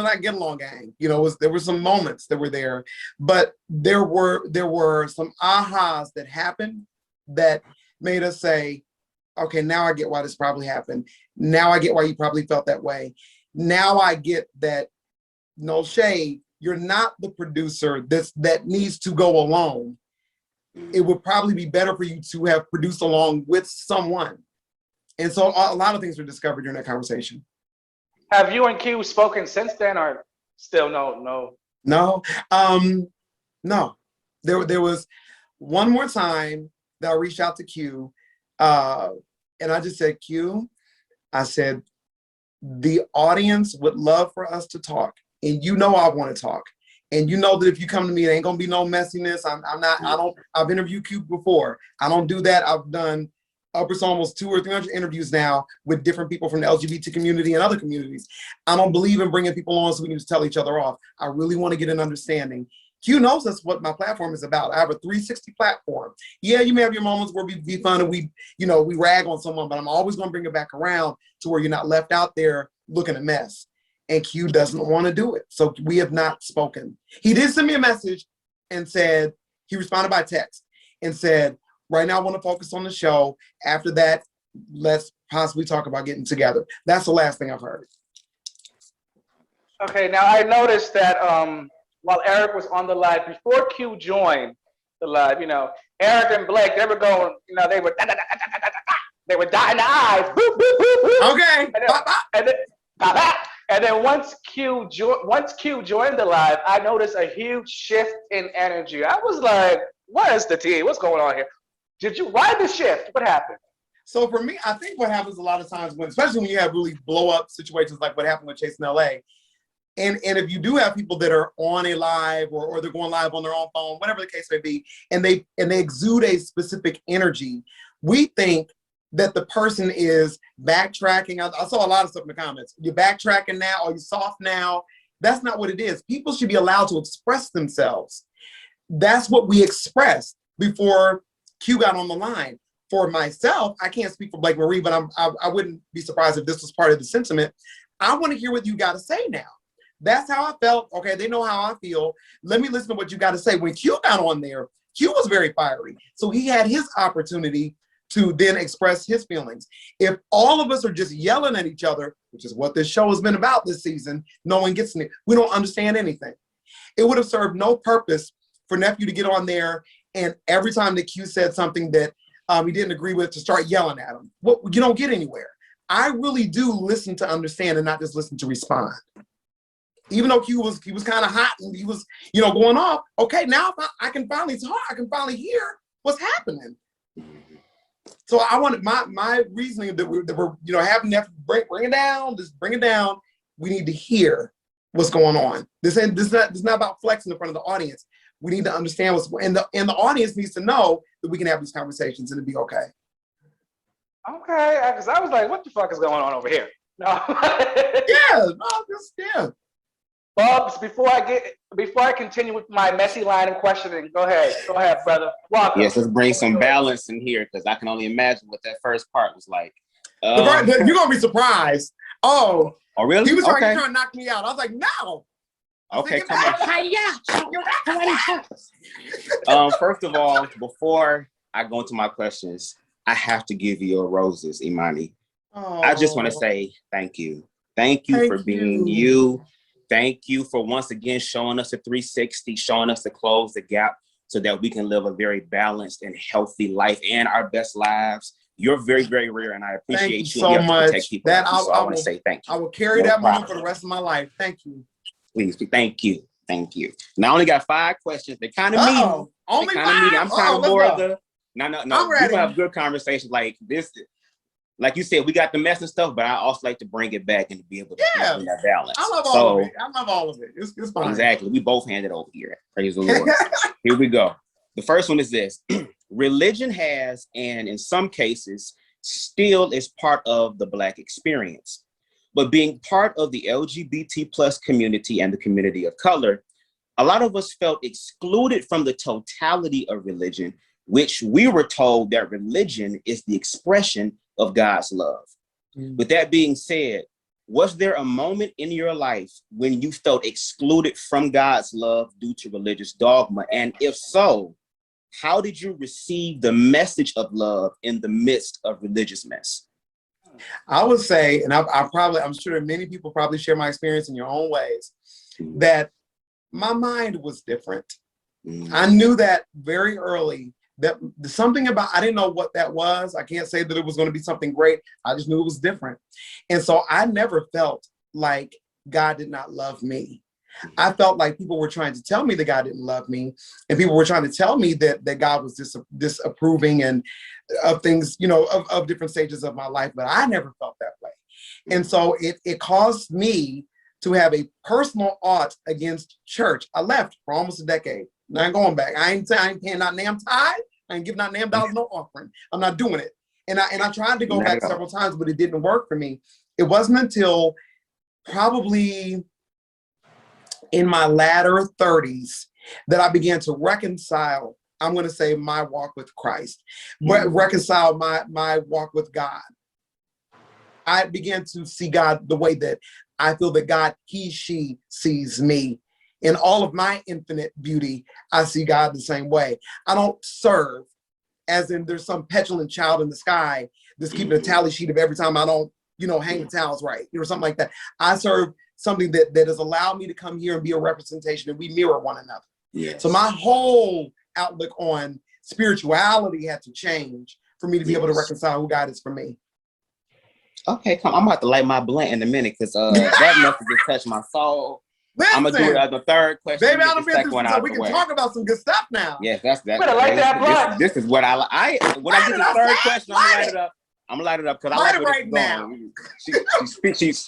not get along gang. There were some moments that were there, but there were some ahas that happened that made us say, okay, now I get why this probably happened. Now I get why you probably felt that way. Now I get that, no shade, you're not the producer that needs to go alone. It would probably be better for you to have produced along with someone. And so a lot of things were discovered during that conversation. have you and Q spoken since then, or still no? No. No. There was one more time that I reached out to Q, and I just said, Q, I said, the audience would love for us to talk, and I want to talk, and that if you come to me, it ain't gonna be no messiness. I've interviewed Q before. I don't do that. I've done upwards almost 200 or 300 interviews now with different people from the LGBT community and other communities. I don't believe in bringing people on so we can just tell each other off. I really want to get an understanding. Q knows that's what my platform is about. I have a 360 platform. Yeah, you may have your moments where we be fun and we rag on someone, but I'm always going to bring it back around to where you're not left out there looking a mess. And Q doesn't want to do it. So we have not spoken. He did send me a message and said, he responded by text and said, right now I want to focus on the show. After that, let's possibly talk about getting together. That's the last thing I've heard. Okay, now I noticed that while Eric was on the live, before Q joined the live, Eric and Blake, they were going, they were they were dotting the I's, boop, boop, boop, boop. Okay. And then once Q joined the live, I noticed a huge shift in energy. I was like, where's the tea? What's going on here? Why the shift? What happened? So for me, I think what happens a lot of times especially when you have really blow up situations like what happened with Chase in LA, and if you do have people that are on a live or they're going live on their own phone, whatever the case may be, and they exude a specific energy, we think that the person is backtracking. I saw a lot of stuff in the comments. You're backtracking now, or you're soft now. That's not what it is. People should be allowed to express themselves. That's what we expressed before Q got on the line. For myself, I can't speak for Blake Marie, but I wouldn't be surprised if this was part of the sentiment. I want to hear what you got to say now. That's how I felt. Okay, they know how I feel. Let me listen to what you got to say. When Q got on there, Q was very fiery. So he had his opportunity to then express his feelings. If all of us are just yelling at each other, which is what this show has been about this season, no one gets it. We don't understand anything. It would have served no purpose for Nephew to get on there and every time that Q said something that he didn't agree with, to start yelling at him. Well, you don't get anywhere. I really do listen to understand and not just listen to respond. Even though he was kind of hot and he was, going off. Okay, now I can finally talk. I can finally hear what's happening. So I wanted my reasoning that we're having to bring it down. Just bring it down. We need to hear what's going on. This is not about flexing in front of the audience. We need to understand and the audience needs to know that we can have these conversations and it'll be okay. Okay, because I was like, what the fuck is going on over here? No. Yeah. Bubs, before I continue with my messy line of questioning, go ahead, brother. Welcome. Yes, let's bring some balance in here because I can only imagine what that first part was like. You're gonna be surprised. Oh, really? He was trying to knock me out. I was like, no. Okay, come on. First of all, before I go into my questions, I have to give you your roses, Imani. I just want to say thank you. Thank you for being you. Thank you for once again showing us a 360, showing us to close the gap so that we can live a very balanced and healthy life and our best lives. You're very, very rare, and I appreciate you so much. That I want to say thank you. I will carry that moment for the rest of my life. Thank you. Please, thank you. Thank you. Now I only got 5 questions. They kind of mean. Only 5? I'm kind of more of the. No. We're gonna have good conversations like this. Like you said, we got the mess and stuff, but I also like to bring it back and to be able to bring that balance. I love all of it. I love all of it. It's fine. Exactly. We both handed over here. Praise the Lord. Here we go. The first one is this. Religion has, and in some cases, still is part of the Black experience. But being part of the LGBT plus community and the community of color, a lot of us felt excluded from the totality of religion, which we were told that religion is the expression of God's love. With that being said, was there a moment in your life when you felt excluded from God's love due to religious dogma? And if so, how did you receive the message of love in the midst of religious mess? I would say, and I'm sure many people probably share my experience in your own ways, that my mind was different. I knew that very early, that something about, I didn't know what that was. I can't say that it was going to be something great. I just knew it was different. And so I never felt like God did not love me. I felt like people were trying to tell me that God didn't love me, and people were trying to tell me that God was disapproving and of things, of different stages of my life, but I never felt that way. And so it caused me to have a personal ought against church. I left for almost a decade. Not going back. I ain't paying not damn tithe. I ain't giving not damn dollars no offering. I'm not doing it. And I tried to go back several times, but it didn't work for me. It wasn't until probably in my latter 30s that I began to reconcile, I'm going to say, my walk with Christ, reconcile my walk with God. I began to see God the way that I feel that God, she sees me. In all of my infinite beauty, I see God the same way. I don't serve as in there's some petulant child in the sky that's keeping a tally sheet of every time I don't, hang the towels right, something like that. I serve something that has allowed me to come here and be a representation, and we mirror one another. Yes. So my whole outlook on spirituality had to change for me to be able to reconcile who God is for me. Okay, I'm about to light my blunt in a minute, because that message just touched my soul. Listen, I'm gonna do it as the third question. Baby, I'm so we can talk about some good stuff now. Yes, that's that. This is what I when I get the third question, I'm gonna light it up. I'm gonna light it up because I like it right now.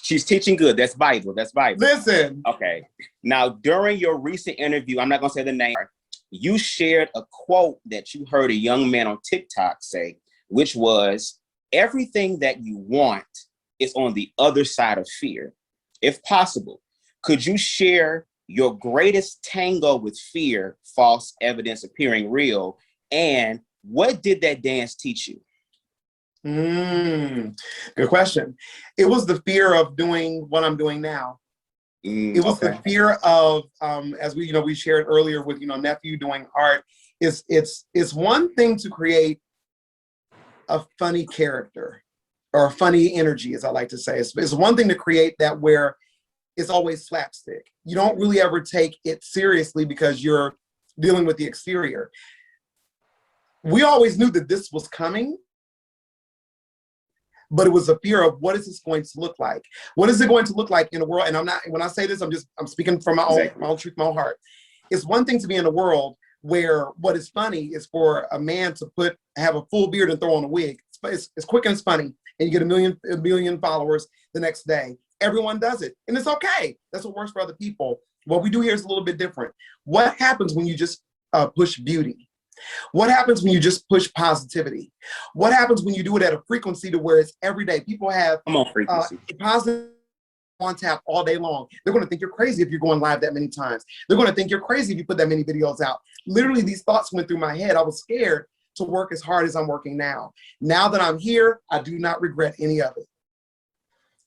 She's teaching good. That's Bible. That's Bible. Listen. Okay. Now, during your recent interview, I'm not gonna say the name. You shared a quote that you heard a young man on TikTok say, which was, "Everything that you want is on the other side of fear. If possible, could you share your greatest tango with fear, false evidence appearing real, and what did that dance teach you?" Good question. It was the fear of doing what I'm doing now. It was the fear of, as we shared earlier with nephew doing art. It's one thing to create a funny character or a funny energy, as I like to say. It's one thing to create that where it's always slapstick. You don't really ever take it seriously because you're dealing with the exterior. We always knew that this was coming, but it was a fear of what is this going to look like? What is it going to look like in a world? And when I say this, I'm speaking from my own truth, my own heart. It's one thing to be in a world where what is funny is for a man to have a full beard and throw on a wig. It's quick and it's funny, and you get a million followers the next day. Everyone does it, and it's okay. That's what works for other people. What we do here is a little bit different. What happens when you just push beauty? What happens when you just push positivity? What happens when you do it at a frequency to where it's every day? People have positive on tap all day long. They're going to think you're crazy if you're going live that many times. They're going to think you're crazy if you put that many videos out. Literally, these thoughts went through my head. I was scared to work as hard as I'm working now. Now that I'm here, I do not regret any of it.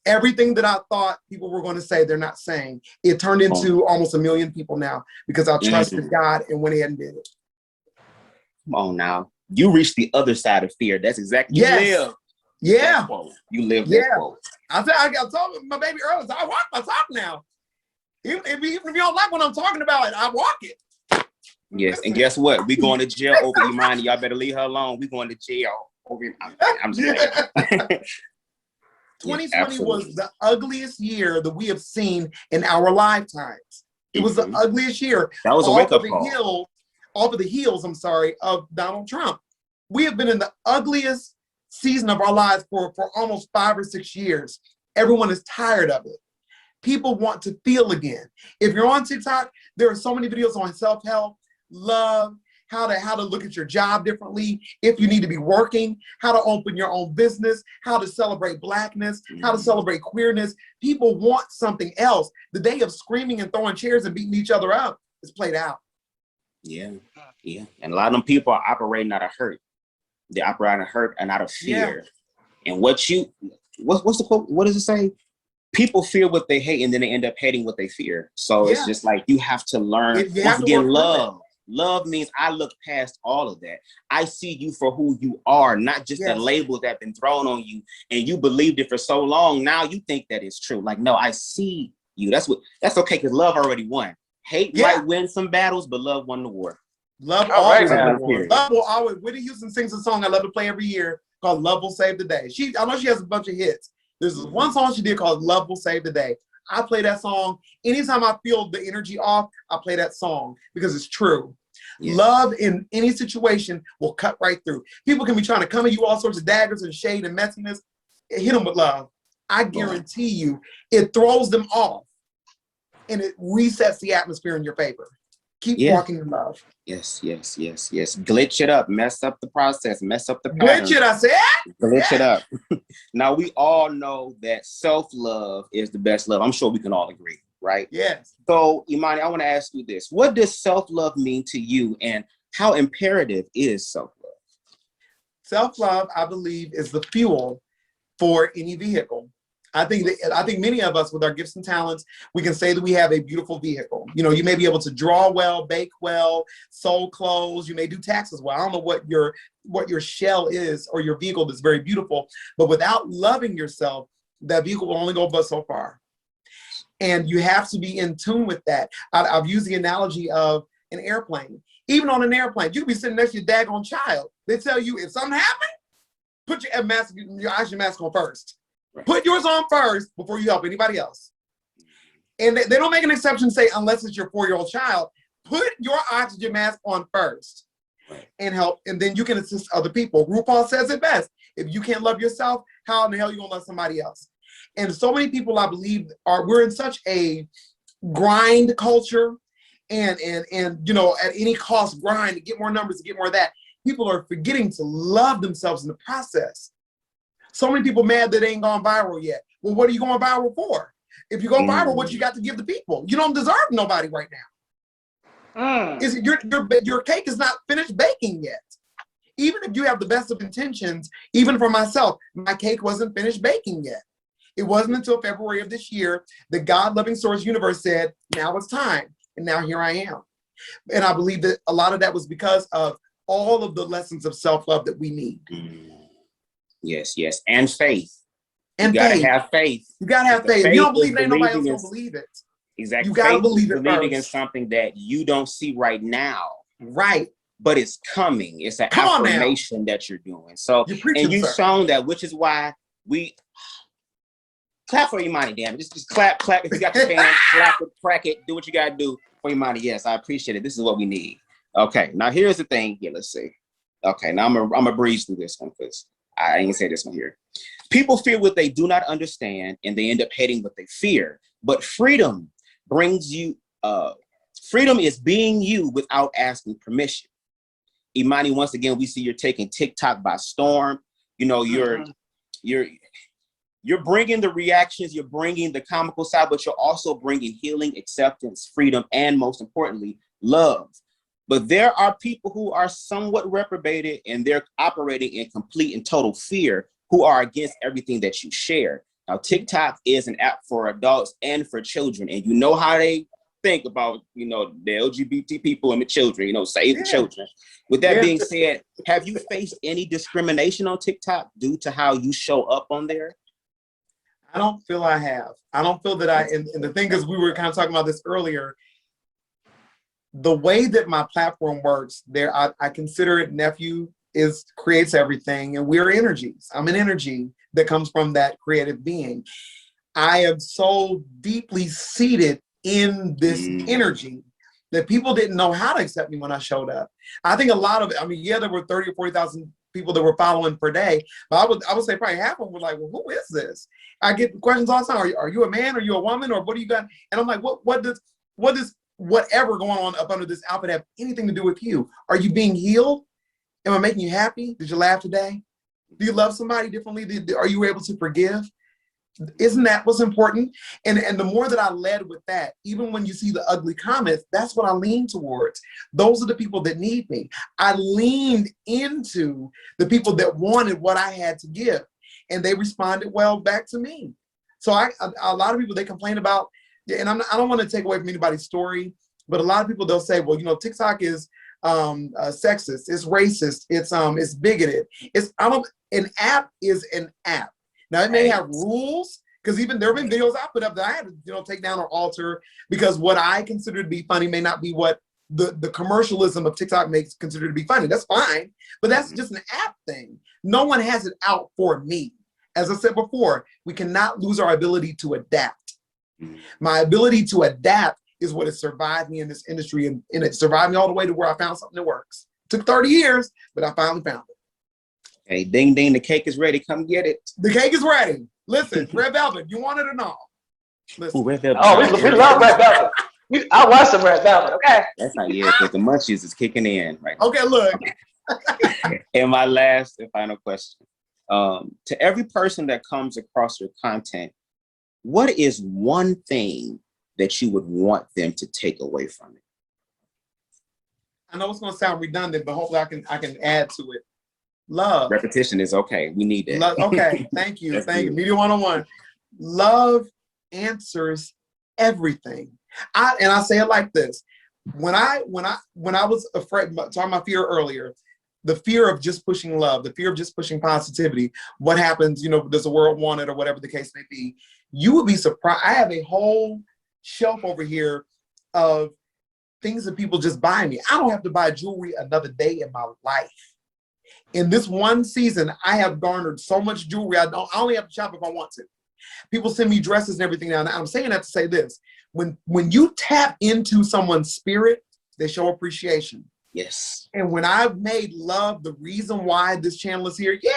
Everything that I thought people were going to say, they're not saying. It turned into almost 1 million people now because I trusted God and went ahead and did it. Come on now. You reached the other side of fear. That's exactly you live. Yeah. You live that quote. I told my baby earlier, I walk my talk now. Even if you don't like what I'm talking about, I walk it. Yes, and guess what? We going to jail over Imani. Y'all better leave her alone. We going to jail over. I'm just saying. 2020 was the ugliest year that we have seen in our lifetimes. It was the ugliest year. That was a wake-up call. Off of the heels, of Donald Trump. We have been in the ugliest season of our lives for almost 5 or 6 years. Everyone is tired of it. People want to feel again. If you're on TikTok, there are so many videos on self-help, love, how to look at your job differently, if you need to be working, how to open your own business, how to celebrate Blackness, how to celebrate queerness. People want something else. The day of screaming and throwing chairs and beating each other up is played out. Yeah. And a lot of them people are operating out of hurt. They operate out of hurt and out of fear. Yeah. And what's the quote? What does it say? People fear what they hate, and then they end up hating what they fear. So it's just like you have to learn. Once again, love. Love means I look past all of that. I see you for who you are, not just the labels that have been thrown on you, and you believed it for so long. Now you think that it's true. Like, no, I see you. That's okay, because love already won. Hate might win some battles, but love won the war. Love always won. Love will always. Whitney Houston sings a song I love to play every year called "Love Will Save the Day." I know she has a bunch of hits. There's this one song she did called "Love Will Save the Day." I play that song anytime I feel the energy off. I play that song because it's true. Yeah. Love in any situation will cut right through. People can be trying to come at you all sorts of daggers and shade and messiness. Hit them with love. I guarantee you, it throws them off and it resets the atmosphere in your favor. Keep walking in love. Yes. Glitch it up, mess up the process, mess up the pattern. Glitch it, I said. Glitch it up. Now, we all know that self-love is the best love. I'm sure we can all agree, right? Yes. So, Imani, I want to ask you this. What does self-love mean to you, and how imperative is self-love? Self-love, I believe, is the fuel for any vehicle. I think many of us with our gifts and talents, we can say that we have a beautiful vehicle. You know, you may be able to draw well, bake well, sew clothes, you may do taxes well. I don't know what your shell is or your vehicle that's very beautiful, but without loving yourself, that vehicle will only go but so far. And you have to be in tune with that. I've used the analogy of an airplane. Even on an airplane, you can be sitting next to your daggone child. They tell you if something happened, put your oxygen mask on first. Right. Put yours on first before you help anybody else. And they don't make an exception, say, unless it's your 4-year-old child, put your oxygen mask on first and help, and then you can assist other people. RuPaul says it best. If you can't love yourself, how in the hell are you gonna love somebody else? And so many people, I believe, we're in such a grind culture and you know, at any cost grind to get more numbers, to get more of that. People are forgetting to love themselves in the process. So many people mad that they ain't gone viral yet. Well, what are you going viral for? If you go viral, what you got to give the people? You don't deserve nobody right now. Your cake is not finished baking yet. Even if you have the best of intentions, even for myself, my cake wasn't finished baking yet. It wasn't until February of this year, the God-loving source universe said, now it's time. And now here I am. And I believe that a lot of that was because of all of the lessons of self-love that we need. Yes. And faith. And you gotta have faith. You gotta have faith. If you don't believe it, ain't nobody else gonna believe it. Exactly. You gotta believe it believing first. in something that you don't see right now. Right. But it's coming. It's an affirmation that you're doing. So, and you've shown that, which is why we clap for Imani, damn it. Just clap. If you got the fan, clap it, crack it, do what you gotta do for Imani. Yes, I appreciate it. This is what we need. Okay, now here's the thing. Yeah, let's see. Okay, now I'm gonna breeze through this one because I ain't gonna say this one here. People fear what they do not understand, and they end up hating what they fear. But freedom brings you, freedom is being you without asking permission. Imani, once again, we see you're taking TikTok by storm. You know, you're bringing the reactions, you're bringing the comical side, but you're also bringing healing, acceptance, freedom, and most importantly, love. But there are people who are somewhat reprobated and they're operating in complete and total fear, who are against everything that you share. Now, TikTok is an app for adults and for children, and you know how they think about, you know, the LGBT people and the children, you know, save the children. With that being said, have you faced any discrimination on TikTok due to how you show up on there? I don't feel I have. I don't feel that and the thing is, we were kind of talking about this earlier. The way that my platform works, I consider it nephew creates everything, and we're energies. I'm an energy that comes from that creative being. I am so deeply seated in this energy that people didn't know how to accept me when I showed up. I think a lot of it, I mean, yeah, there were 30 or 40,000 people that were following per day, but I would say probably half of them were like, well, who is this? I get questions all the time. Are you a man? Are you a woman? Or what do you got? And I'm like, what does whatever going on up under this outfit have anything to do with you? Are you being healed? Am I making you happy? Did you laugh today? Do you love somebody differently? Are you able to forgive? Isn't that what's important? And the more that I led with that, even when you see the ugly comments, that's what I lean towards. Those are the people that need me. I leaned into the people that wanted what I had to give, and they responded well back to me. So a lot of people, they complain about, and I don't want to take away from anybody's story, but a lot of people, they'll say, well, you know, TikTok is sexist, it's racist, it's bigoted. An app is an app. Now, it may have rules, because even there have been videos I put up that I had to, you know, take down or alter, because what I consider to be funny may not be what the commercialism of TikTok makes considered to be funny. That's fine, but that's just an app thing. No one has it out for me. As I said before, we cannot lose our ability to adapt. My ability to adapt is what has survived me in this industry, and it survived me all the way to where I found something that works. Took 30 years, but I finally found it. Hey, ding, ding, the cake is ready. Come get it. The cake is ready. Listen, Red Velvet, you want it or not? Listen. Ooh, Red Velvet. Oh, we love Red Velvet. I want some Red Velvet, okay? That's how, yeah, because the munchies is kicking in right now. Okay, look. And my last and final question. To every person that comes across your content, what is one thing that you would want them to take away from it? I know it's going to sound redundant, but hopefully I can add to it. Love. Repetition is okay. We need that. Love, okay, thank you. Thank you. Media 101. Love answers everything. I say it like this. When I was afraid, talking about fear earlier, the fear of just pushing love, the fear of just pushing positivity, what happens, you know, does the world want it, or whatever the case may be, you would be surprised. I have a whole shelf over here of things that people just buy me. I don't have to buy jewelry another day in my life. In this one season, I have garnered so much jewelry. I only have to shop if I want to. People send me dresses and everything now. And I'm saying that to say this: when you tap into someone's spirit, they show appreciation. Yes. And when I've made love the reason why this channel is here, yeah,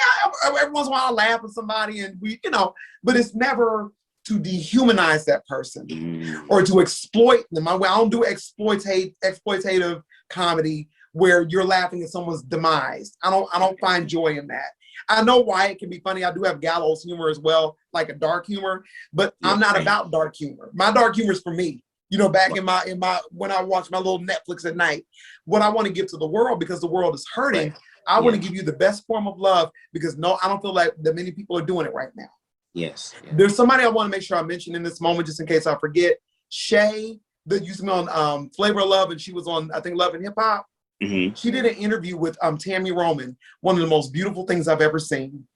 every once in a while I laugh at somebody, and we, you know, but it's never to dehumanize that person or to exploit them. I don't do exploitative comedy where you're laughing at someone's demise. I don't find joy in that. I know why it can be funny. I do have gallows humor as well, like a dark humor, but I'm not about dark humor. My dark humor is for me. You know, back in my when I watch my little Netflix at night, what I want to give to the world, because the world is hurting, I want to give you the best form of love, because I don't feel like that many people are doing it right now. Yes. There's somebody I want to make sure I mention in this moment, just in case I forget. Shay, that used to be on Flavor of Love, and she was on, I think, Love and Hip Hop. She did an interview with Tammy Roman, one of the most beautiful things I've ever seen.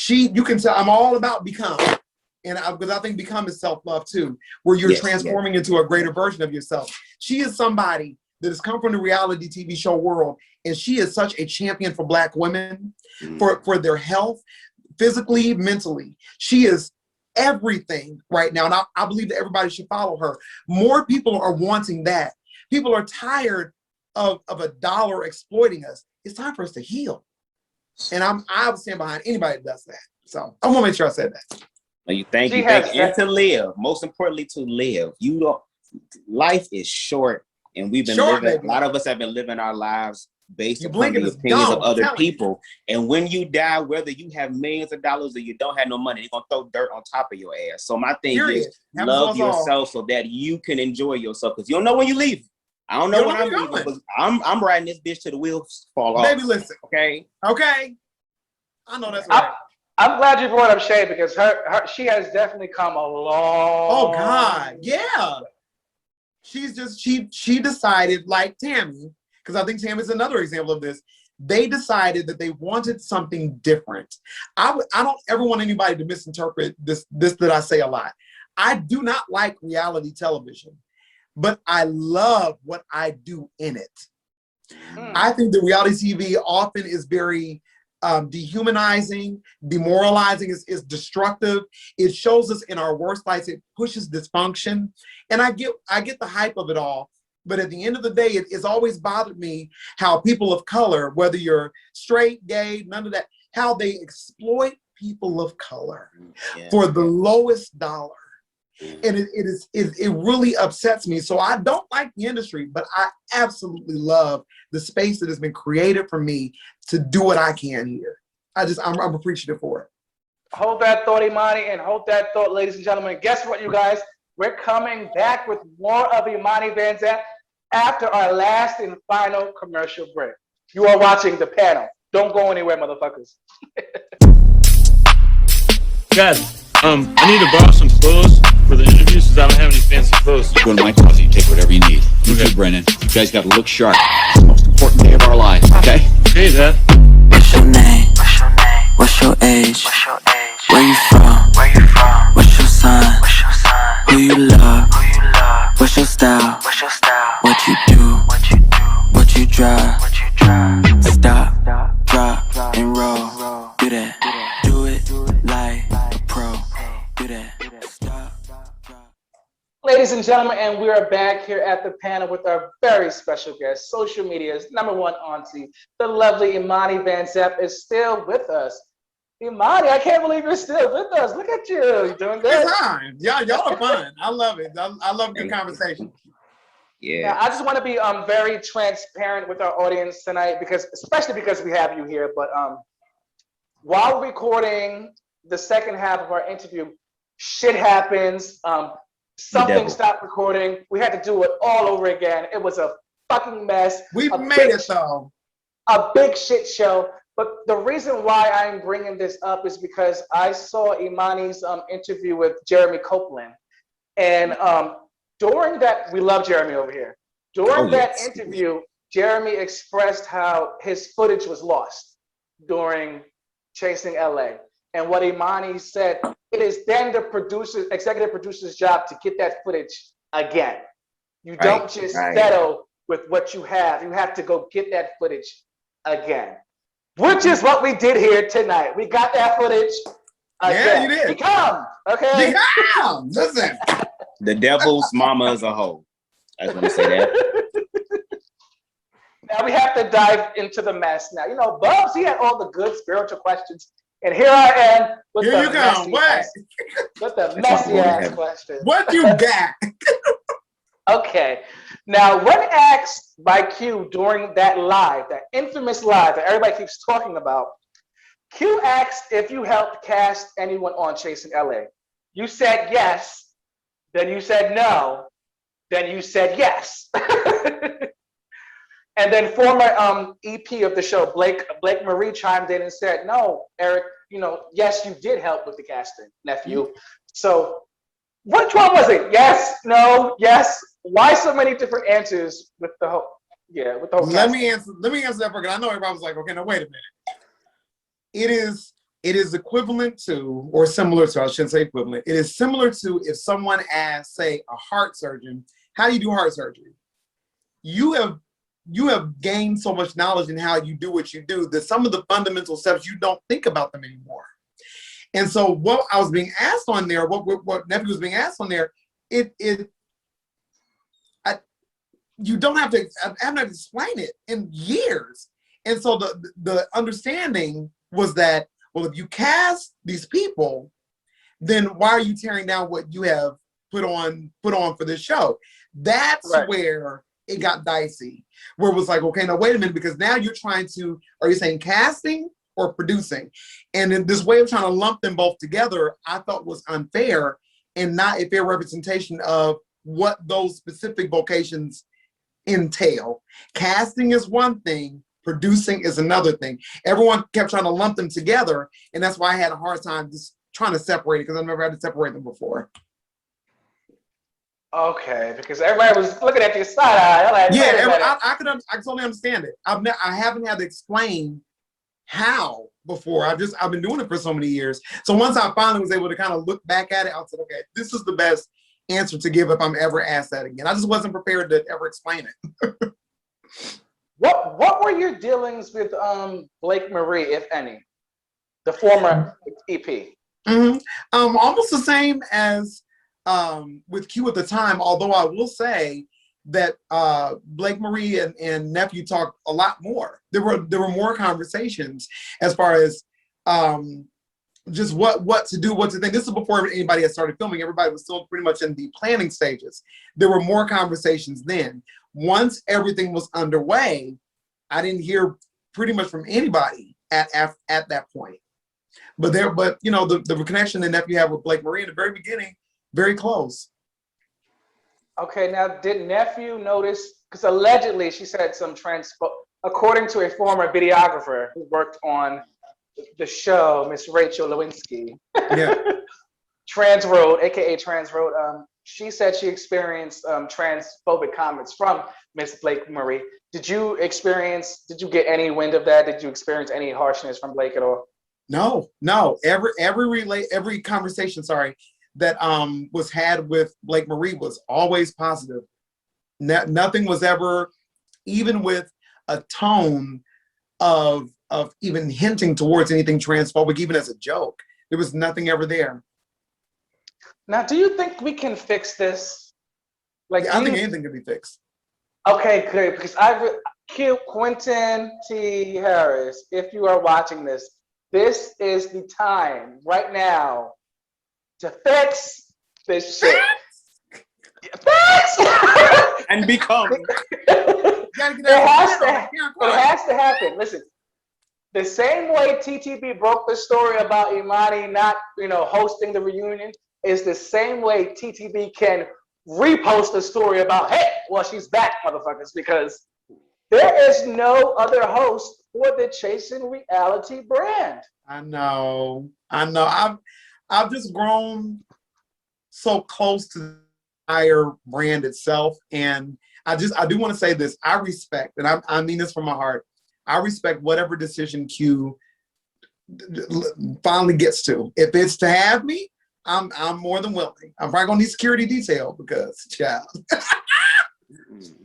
You can tell I'm all about become. And because I think become is self-love too, where you're transforming into a greater version of yourself. She is somebody that has come from the reality TV show world, and she is such a champion for Black women, for their health, physically, mentally. She is everything right now, and I believe that everybody should follow her. More people are wanting that. People are tired of a dollar exploiting us. It's time for us to heal. And I would stand behind anybody that does that. So I want to make sure I said that. Thank you. And to live, most importantly, to live. Life is short, and we've been living. A lot of us have been living our lives based upon the opinions of other people. And when you die, whether you have millions of dollars or you don't have no money, they're gonna throw dirt on top of your ass. So my thing is, love yourself so that you can enjoy yourself, because you don't know when you leave. I don't know when I'm leaving, but I'm riding this bitch till the wheels fall off. Baby, listen. Okay. I know that's right. I'm glad you brought up Shay, because she has definitely come a long. Oh God, yeah. she decided, like Tammy, because I think Tammy's another example of this. They decided that they wanted something different. I don't ever want anybody to misinterpret this that I say a lot. I do not like reality television, but I love what I do in it. I think the reality TV often is very dehumanizing, demoralizing, is destructive. It shows us in our worst lights. It pushes dysfunction. And I get the hype of it all. But at the end of the day, it's always bothered me how people of color, whether you're straight, gay, none of that, how they exploit people of color for the lowest dollar. And it really upsets me. So I don't like the industry, but I absolutely love the space that has been created for me to do what I can here. I'm appreciative for it. Hold that thought, Imani, and hold that thought, ladies and gentlemen. Guess what, you guys? We're coming back with more of Imani Vanzap after our last and final commercial break. You are watching The Panel. Don't go anywhere, motherfuckers. Guys, I need to borrow some clothes for the interviews because I don't have any fancy clothes. Go to my closet, you take whatever you need. You too, Brennan. You guys gotta look sharp. It's the most important day of our lives, okay? Hey, Dad. What's your name? What's your age? Where you from? What's your sign? Who you love? What's your style? What you do? What you drive? Stop, drop, and roll. Do that. Do it like a pro. Do that. Stop, drop. Ladies and gentlemen, and we are back here at The Panel with our very special guest, social media's #1 auntie, the lovely Imani Vanzap is still with us. Imani, I can't believe you're still with us. Look at you. You're doing good. Good time. Y'all are fun. I love it. I love good conversation. Yeah. Now, I just want to be very transparent with our audience tonight, especially because we have you here. But while recording the second half of our interview, shit happens. Something stopped recording. We had to do it all over again. It was a fucking mess. We made it though. A big shit show. But the reason why I'm bringing this up is because I saw Imani's interview with Jeremy Copeland. And during that, we love Jeremy over here. During that interview, Jeremy expressed how his footage was lost during Chasing LA. And what Imani said, it is then the executive producer's job to get that footage again. You don't just settle with what you have. You have to go get that footage again. Which is what we did here tonight. We got that footage again. Yeah, you did. We come, okay? You come. Listen. The devil's mama is a hoe. I just want to say that. Now we have to dive into the mess now. You know, Bubs, he had all the good spiritual questions. And here I am with Here you go. What? With the messy ass questions. What you got? Okay. Now, when asked by Q during that live, that infamous live that everybody keeps talking about, Q asked if you helped cast anyone on Chasing LA. You said yes, then you said no, then you said yes. And then former EP of the show, Blake Marie chimed in and said, no, Eric, yes, you did help with the casting, nephew. So which one was it? Yes, no, yes. Why so many different answers with the whole Let me answer that because I know everybody was like, okay, now wait a minute. It is equivalent to, or similar to, I shouldn't say equivalent. It is similar to if someone asks, say, a heart surgeon, how do you do heart surgery? You have gained so much knowledge in how you do what you do that some of the fundamental steps, you don't think about them anymore. And so what I was being asked on there, what nephew was being asked on there, you don't have to, I haven't had to explain it in years. And so the understanding was that, well, if you cast these people, then why are you tearing down what you have put on for this show? That's where it got dicey, where it was like, okay, now wait a minute, because now you're trying to, are you saying casting or producing? And in this way of trying to lump them both together, I thought was unfair and not a fair representation of what those specific vocations entail. Casting is one thing, producing is another thing. Everyone kept trying to lump them together, and that's why I had a hard time just trying to separate it, because I've never had to separate them before. Okay, because everybody was looking at your side eye. Like, Yeah, I totally understand it. I haven't had to explain how before. I've been doing it for so many years. So once I finally was able to kind of look back at it, I said, okay, this is the best answer to give if I'm ever asked that again. I just wasn't prepared to ever explain it. What were your dealings with Blake Marie, if any, the former EP? Almost the same as with Q at the time, although I will say that Blake Marie and Nephew talked a lot more. There were more conversations as far as just what to do, what to think. This is before anybody had started filming. Everybody was still pretty much in the planning stages. There were more conversations then. Once everything was underway, I didn't hear pretty much from anybody at that point. But you know, the connection that Nephew had with Blake Marie in the very beginning, very close. Okay, now did Nephew notice, because allegedly she said some according to a former videographer who worked on the show, Miss Rachel Lewinsky, yeah. Trans Road, aka Trans Road, she said she experienced transphobic comments from Miss Blake Marie. Did you get any wind of that? Did you experience any harshness from Blake at all? No. Every conversation, that was had with Blake Marie was always positive. Nothing was ever, even with a tone of even hinting towards anything transphobic, even as a joke. There was nothing ever there. Now, do you think we can fix this? Like, I think anything can be fixed. Okay, great. Because Quentin T. Harris, if you are watching this, this is the time right now to fix this shit. Fix! And become. It has to happen. Listen, the same way TTB broke the story about Imani not, hosting the reunion is the same way TTB can repost the story about, hey, well, she's back, motherfuckers, because there is no other host for the Chasing Reality brand. I know. I've just grown so close to the entire brand itself. And I do want to say this. I respect, and I mean this from my heart, I respect whatever decision Q finally gets to. If it's to have me, I'm more than willing. I'm probably gonna need security detail because, child.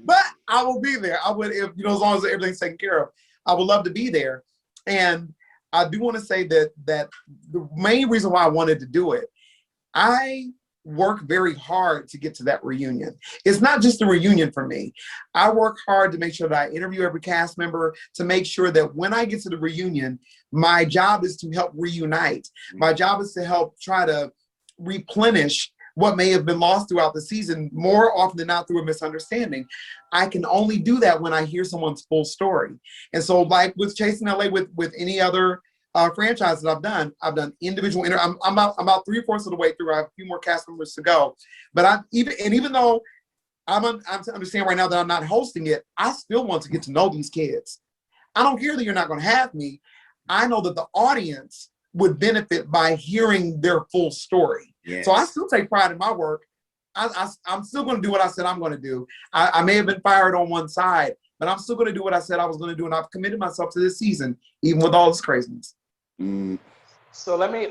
But I will be there. I would, if as long as everything's taken care of, I would love to be there. And I do want to say that the main reason why I wanted to do it, I work very hard to get to that reunion. It's not just a reunion for me. I work hard to make sure that I interview every cast member, to make sure that when I get to the reunion, my job is to help reunite. My job is to help try to replenish what may have been lost throughout the season, more often than not through a misunderstanding. I can only do that when I hear someone's full story. And so, like with Chasing LA, with any other franchise that I've done individual I'm about 3/4 of the way through. I have a few more cast members to go. But even though I'm to understand right now that I'm not hosting it, I still want to get to know these kids. I don't care that you're not going to have me. I know that the audience would benefit by hearing their full story. Yes. So I still take pride in my work. I'm still going to do what I said I'm going to do. I may have been fired on one side, but I'm still going to do what I said I was going to do, and I've committed myself to this season, even with all this craziness. So let me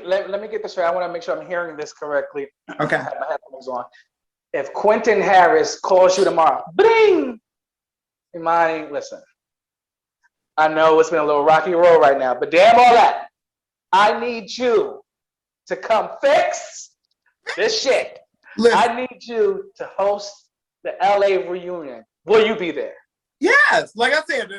get this right. I want to make sure I'm hearing this correctly. Okay. I have my headphones on. If Quentin Harris calls you tomorrow, bing! Imani, listen. I know it's been a little rocky road right now, but damn all that. I need you to come fix this shit. Listen. I need you to host the LA reunion. Will you be there? Yes, like I said,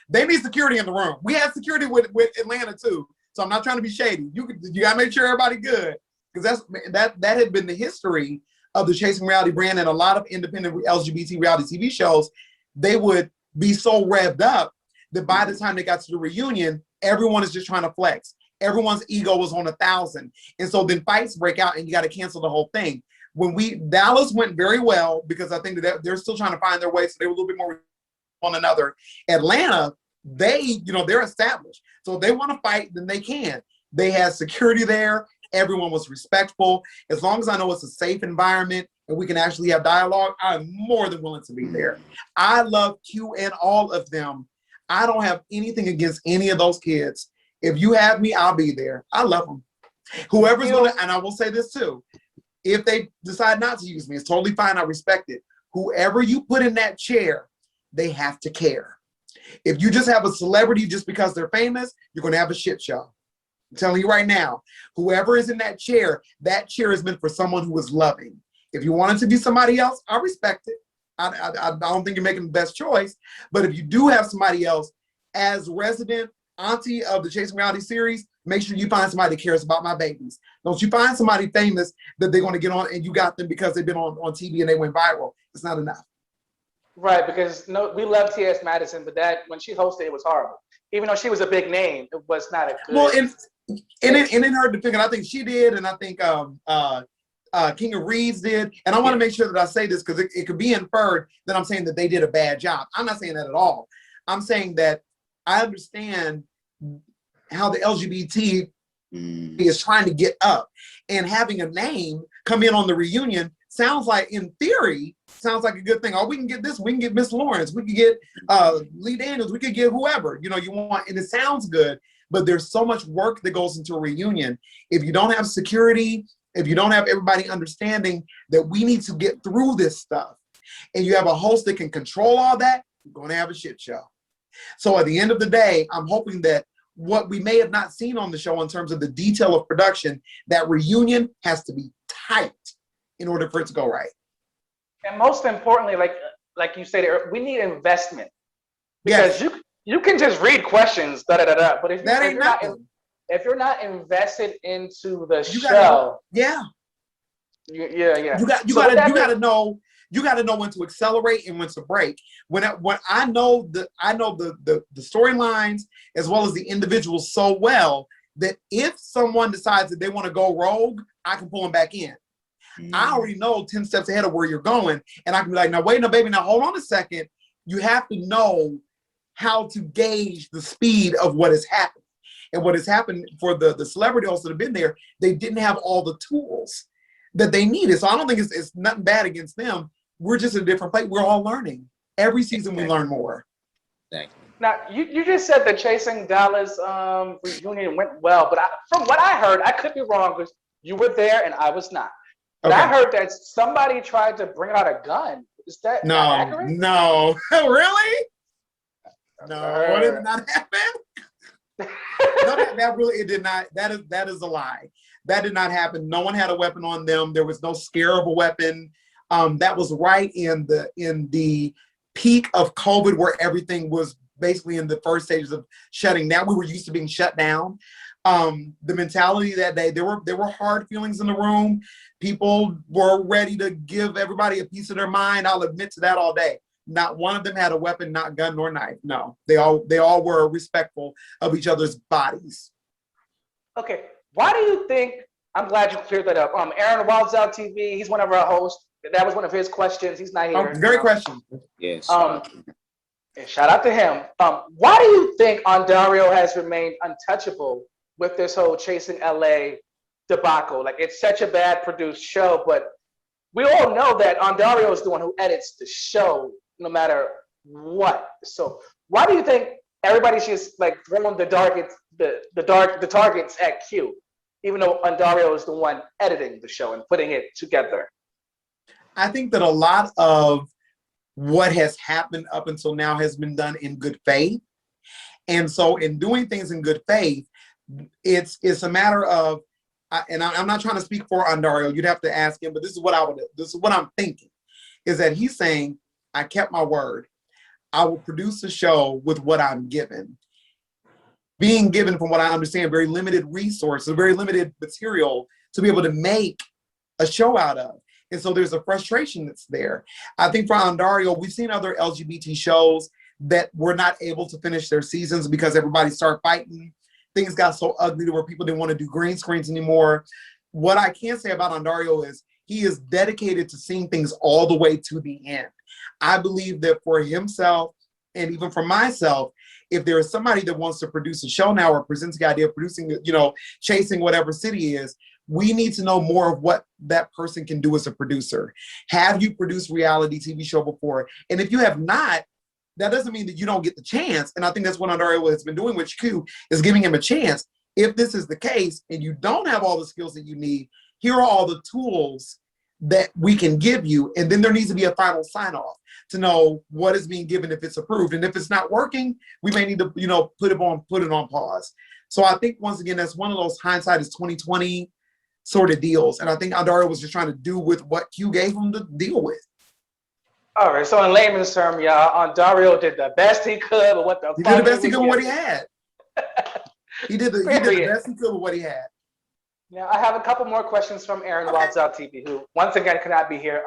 they need security in the room. We had security with Atlanta too, so I'm not trying to be shady. You gotta make sure everybody good, because that had been the history of the Chasing Reality brand, and a lot of independent LGBT reality TV shows. They would be so revved up that by the time they got to the reunion, everyone is just trying to flex. Everyone's ego was on 1,000, and so then fights break out, and you got to cancel the whole thing. Dallas went very well because I think that they're still trying to find their way, so they were a little bit more on another. Atlanta, they're established, so if they want to fight, then they can. They had security there. Everyone was respectful. As long as I know it's a safe environment, and we can actually have dialogue, I'm more than willing to be there. I love Q and all of them. I don't have anything against any of those kids. If you have me, I'll be there. I love them. Whoever's gonna, and I will say this too, if they decide not to use me, it's totally fine. I respect it. Whoever you put in that chair, they have to care. If you just have a celebrity just because they're famous, you're gonna have a shit show. I'm telling you right now, whoever is in that chair is meant for someone who is loving. If you want it to be somebody else, I respect it. I don't think you're making the best choice. But if you do have somebody else, as resident auntie of the Chasing Reality series, make sure you find somebody that cares about my babies. Don't you find somebody famous that they're going to get on and you got them because they've been on TV and they went viral. It's not enough. Right, because we love T.S. Madison, but that when she hosted, it was horrible. Even though she was a big name, it was not a good. Well, and in her defense, I think she did, and I think King of Reeds did. And I want to make sure that I say this because it could be inferred that I'm saying that they did a bad job. I'm not saying that at all. I'm saying that I understand how the LGBT is trying to get up, and having a name come in on the reunion sounds like, in theory, sounds like a good thing. Oh, we can get this. We can get Miss Lawrence. We could get Lee Daniels. We could get whoever, you want, and it sounds good. But there's so much work that goes into a reunion. If you don't have security, if you don't have everybody understanding that we need to get through this stuff, and you have a host that can control all that, you're going to have a shit show. So at the end of the day, I'm hoping that what we may have not seen on the show in terms of the detail of production, that reunion has to be tight in order for it to go right. And most importantly, like you said, we need investment. Because you can just read questions, but if you're not invested into the show, you got to know when to accelerate and when to break. When I know the storylines as well as the individuals so well that if someone decides that they want to go rogue, I can pull them back in. I already know 10 steps ahead of where you're going, and I can be like, now wait, no, baby, now hold on a second. You have to know how to gauge the speed of what has happened. And what has happened for the celebrity hosts that have been there, they didn't have all the tools that they needed. So I don't think it's nothing bad against them. We're just in a different place. We're all learning. Every season we learn more. Thank you. Now, you just said the Chasing Dallas reunion went well, but from what I heard, I could be wrong because you were there and I was not. But I heard that somebody tried to bring out a gun. Is that accurate? No. Really? No, did not happen. No, that really, it did not. That is a lie. That did not happen. No one had a weapon on them. There was no scare of a weapon. That was right in the peak of COVID, where everything was basically in the first stages of shutting down. We were used to being shut down. The mentality that day, there were hard feelings in the room. People were ready to give everybody a piece of their mind. I'll admit to that all day. Not one of them had a weapon, not gun nor knife. No, they all were respectful of each other's bodies. Okay, why do you think? I'm glad you cleared that up. Aaron Vanzap TV, he's one of our hosts. That was one of his questions. He's not here. Great question. Yes. Shout out to him. Why do you think Ondario has remained untouchable with this whole Chasing LA debacle? Like, it's such a bad produced show, but we all know that Ondario is the one who edits the show no matter what. So why do you think everybody's just like throwing the targets at Q, even though Ondario is the one editing the show and putting it together? I think that a lot of what has happened up until now has been done in good faith. And so in doing things in good faith, it's a matter of, and I'm not trying to speak for Ondario, you'd have to ask him, but this is what I'm thinking, is that he's saying, I kept my word. I will produce a show with what I'm given. Being given, from what I understand, very limited resources, very limited material to be able to make a show out of. And so there's a frustration that's there. I think for Ondario, we've seen other LGBT shows that were not able to finish their seasons because everybody started fighting. Things got so ugly to where people didn't want to do green screens anymore. What I can say about Ondario is he is dedicated to seeing things all the way to the end. I believe that for himself, and even for myself, if there is somebody that wants to produce a show now or presents the idea of producing, Chasing whatever city is, we need to know more of what that person can do as a producer. Have you produced reality TV show before? And if you have not, that doesn't mean that you don't get the chance. And I think that's what Andario has been doing with Q, is giving him a chance. If this is the case and you don't have all the skills that you need, here are all the tools that we can give you. And then there needs to be a final sign-off to know what is being given, if it's approved. And if it's not working, we may need to, put it on pause. So I think, once again, that's one of those hindsight is 2020 sort of deals. And I think Andario was just trying to do with what Q gave him to deal with. All right, so in layman's term, y'all, Dario did the best he could with what He did the best he could with what he had. He did the best he could with what he had. Now, I have a couple more questions from Aaron Vanzap TV, who once again could not be here.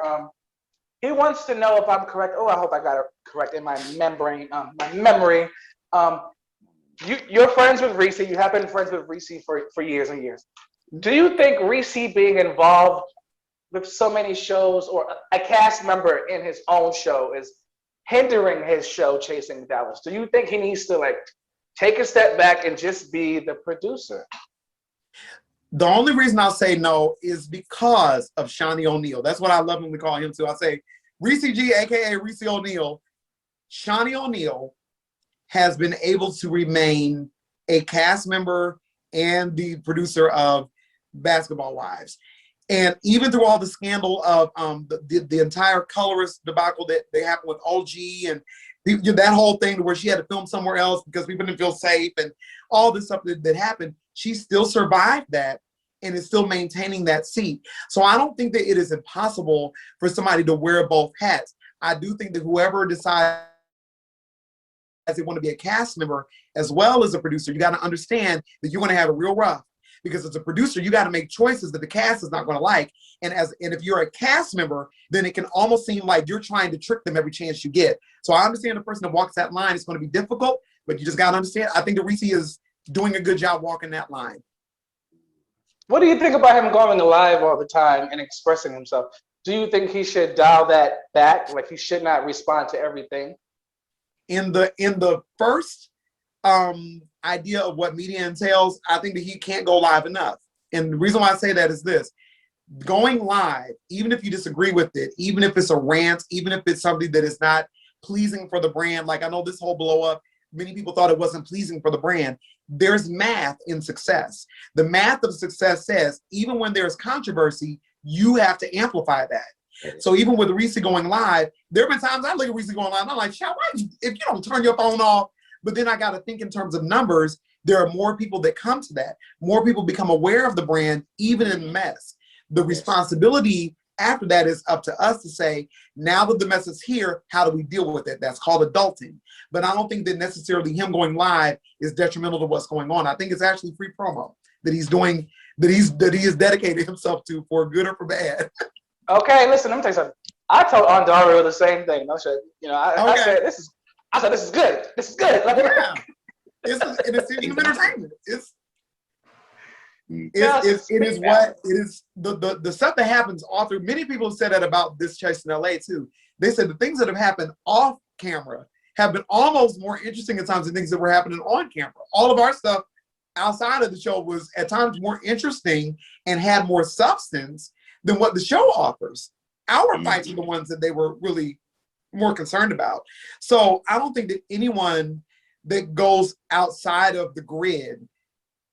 He wants to know if I'm correct. Oh, I hope I got it correct in my memory. You're friends with Reese. You have been friends with Reese for years and years. Do you think Reese being involved with so many shows, or a cast member in his own show, is hindering his show Chasing Dallas? Do you think he needs to take a step back and just be the producer? The only reason I'll say no is because of Shawnee O'Neal. That's what I love when we call him too. I say Reese G, aka Reese O'Neal. Shawnee O'Neal has been able to remain a cast member and the producer of Basketball Wives. And even through all the scandal of the entire colorist debacle that they happened with OG and that whole thing where she had to film somewhere else because people didn't feel safe and all this stuff that happened, she still survived that and is still maintaining that seat. So I don't think that it is impossible for somebody to wear both hats. I do think that whoever decides they want to be a cast member as well as a producer, you got to understand that you're going to have it real rough. Because as a producer, you got to make choices that the cast is not going to like. And if you're a cast member, then it can almost seem like you're trying to trick them every chance you get. So I understand the person that walks that line is going to be difficult, but you just got to understand. I think that Reese is doing a good job walking that line. What do you think about him going live all the time and expressing himself? Do you think he should dial that back? Like, he should not respond to everything? In the first idea of what media entails, I think that he can't go live enough. And the reason why I say that is this: going live, even if you disagree with it, even if it's a rant, even if it's something that is not pleasing for the brand, like I know this whole blow up, many people thought it wasn't pleasing for the brand. There's math in success. The math of success says even when there's controversy, you have to amplify that. So even with Reese going live, there have been times I look at Reese going live and I'm like, why, if you don't turn your phone off? But then I got to think in terms of numbers, there are more people that come to that. More people become aware of the brand, even in mess. The responsibility after that is up to us to say, now that the mess is here, how do we deal with it? That's called adulting. But I don't think that necessarily him going live is detrimental to what's going on. I think it's actually free promo that he's doing, that he has dedicated himself to, for good or for bad. Okay, listen, let me tell you something. I told Andario the same thing. I said, this is good. This is good. Yeah. It's season of entertainment. It is the stuff that happens all through. Many people have said that about this chase in LA too. They said the things that have happened off camera have been almost more interesting at times than things that were happening on camera. All of our stuff outside of the show was at times more interesting and had more substance than what the show offers. Our fights are the ones that they were really more concerned about. So I don't think that anyone that goes outside of the grid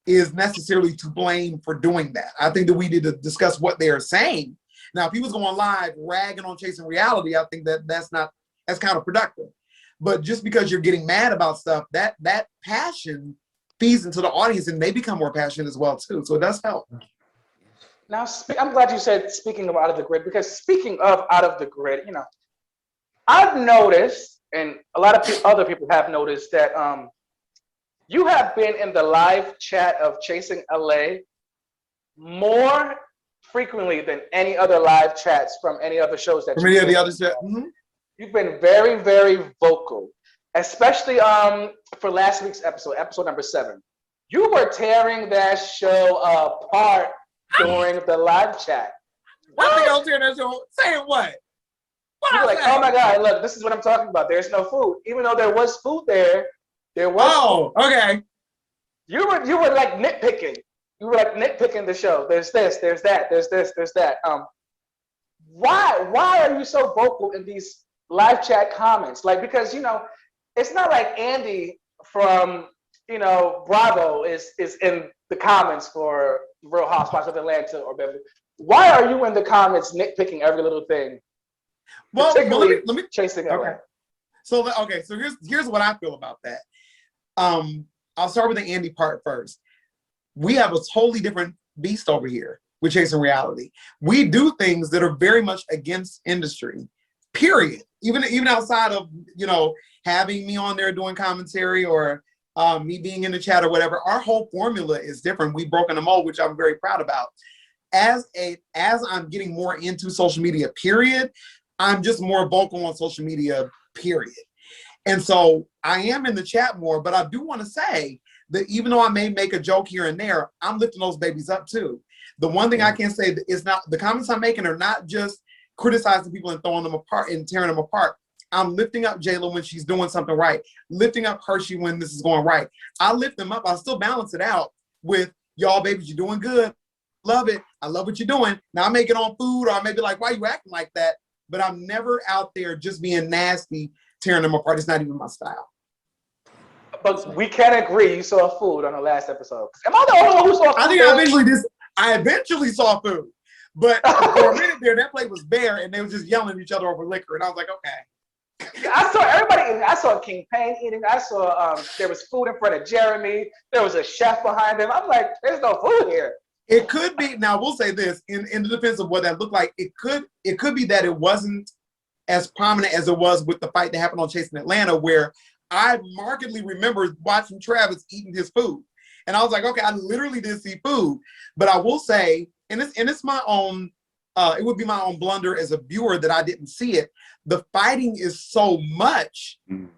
is necessarily to blame for doing that. I think that we need to discuss what they are saying. Now, if he was going live ragging on Chasing Reality, I think that's counterproductive. But just because you're getting mad about stuff, that passion feeds into the audience and they become more passionate as well too. So it does help. Now, I'm glad you said speaking of out of the grid, because speaking of out of the grid, I've noticed, and a lot of other people have noticed, that you have been in the live chat of Chasing LA more frequently than any other live chats from any other shows that from any of the other chats. You've been very, very vocal, especially for last week's episode number 7. You were tearing that show apart during the live chat. I think I was tearing that show. Saying what? You were like, oh my God, look, this is what I'm talking about. There's no food. Even though there was food there, there was food. Okay. You were like nitpicking. You were like nitpicking the show. There's this, there's that, there's this, there's that. Why are you so vocal in these live chat comments? Like, because it's not like Andy from Bravo is in the comments for Real Housewives of Atlanta or Beverly. Why are you in the comments nitpicking every little thing? Well, particularly let me chasing LA. Okay. So here's what I feel about that. I'll start with the Andy part first. We have a totally different beast over here with Chasing Reality. We do things that are very much against industry, period. Even outside of, having me on there doing commentary or me being in the chat or whatever, our whole formula is different. We've broken the mold, which I'm very proud about. As I'm getting more into social media, period, I'm just more vocal on social media, period. And so I am in the chat more, but I do want to say that even though I may make a joke here and there, I'm lifting those babies up too. The one thing I can say is not the comments I'm making are not just criticizing people and throwing them apart and tearing them apart. I'm lifting up Jayla when she's doing something right, lifting up Hershey when this is going right. I lift them up. I still balance it out with y'all babies, you're doing good. Love it. I love what you're doing. Now I make it on food, or I may be like, why are you acting like that? But I'm never out there just being nasty, tearing them apart. It's not even my style. But we can agree you saw food on the last episode. Am I the only one who saw food? I think I eventually saw food. But for a minute there, that plate was bare and they were just yelling at each other over liquor. And I was like, okay. I saw everybody eating. I saw King Payne eating. I saw there was food in front of Jeremy. There was a chef behind him. I'm like, there's no food here. It could be, now we'll say this, in the defense of what that looked like, it could be that it wasn't as prominent as it was with the fight that happened on Chasing Atlanta, where I markedly remember watching Travis eating his food. And I was like, okay, I literally did see food. But I will say, and it's my own, it would be my own blunder as a viewer that I didn't see it. The fighting is so much. And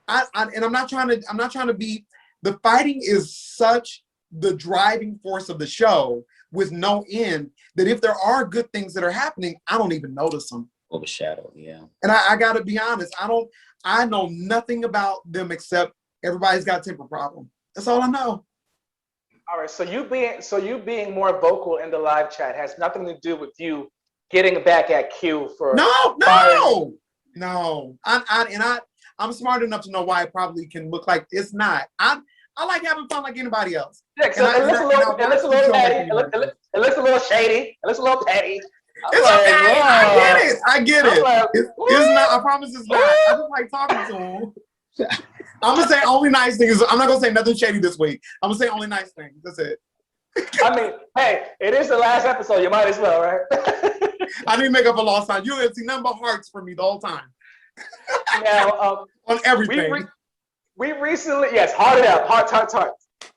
I'm not trying to be, the fighting is such the driving force of the show with no end that if there are good things that are happening, I don't even notice them. Overshadowed, yeah. And I gotta be honest, I know nothing about them except everybody's got a temper problem. That's all I know. All right, so you being more vocal in the live chat has nothing to do with you getting back at Q for No. I'm smart enough to know why it probably can look like it's not. I like having fun like anybody else. Yeah, so it looks a little petty. It looks a little shady. It looks a little petty. It's okay. Whoa. I get it. Like, it's not. I promise it's not. I just like talking to him. I'm gonna say only nice things. I'm not gonna say nothing shady this week. I'm gonna say only nice things. That's it. I mean, hey, it is the last episode. You might as well, right? I didn't make up a lost sign. You didn't see nothing but hearts for me the whole time. Now, on everything. We recently, yes, heart it out, heart.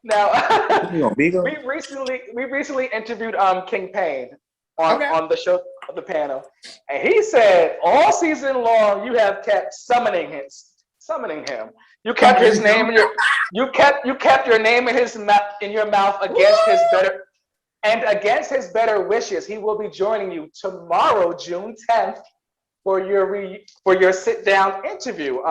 Now, we recently interviewed King Payne on the show, the panel, and he said all season long you have kept summoning him. You kept his name in you kept your name in your mouth against his better wishes. He will be joining you tomorrow, June 10th, for your sit down interview.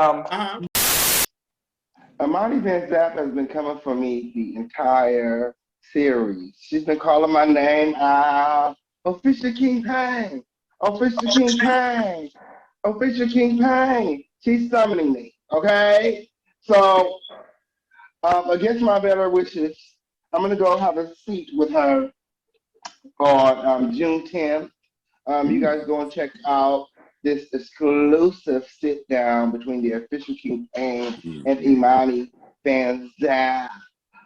Imani Vanzap has been coming for me the entire series. She's been calling my name out. Official King Payne. Official King Payne. Official King Payne. She's summoning me, okay? So, against my better wishes, I'm going to go have a seat with her on June 10th. You guys go and check out this exclusive sit down between the official King Payne and Imani Vanzap.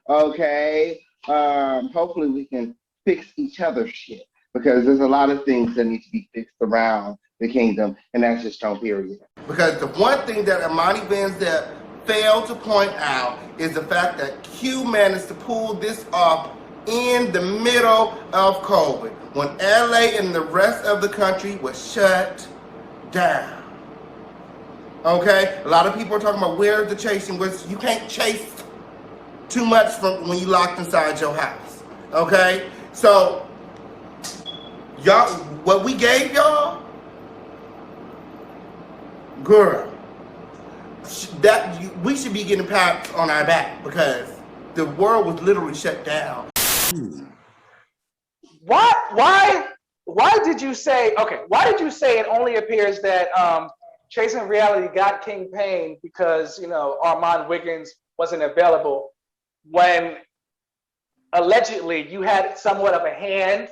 Okay? Hopefully we can fix each other's shit, because there's a lot of things that need to be fixed around the kingdom, and that's just on period. Because the one thing that Imani Vanzap failed to point out is the fact that Q managed to pull this off in the middle of COVID, when LA and the rest of the country was shut down. Okay? A lot of people are talking about where's the chasing. You can't chase too much from when you locked inside your house. Okay? So, y'all, what we gave y'all, girl, we should be getting pats on our back, because the world was literally shut down. Why did you say, okay, why did you say it only appears that Chasing Reality got King Payne because, you know, Armand Wiggins wasn't available when allegedly you had somewhat of a hand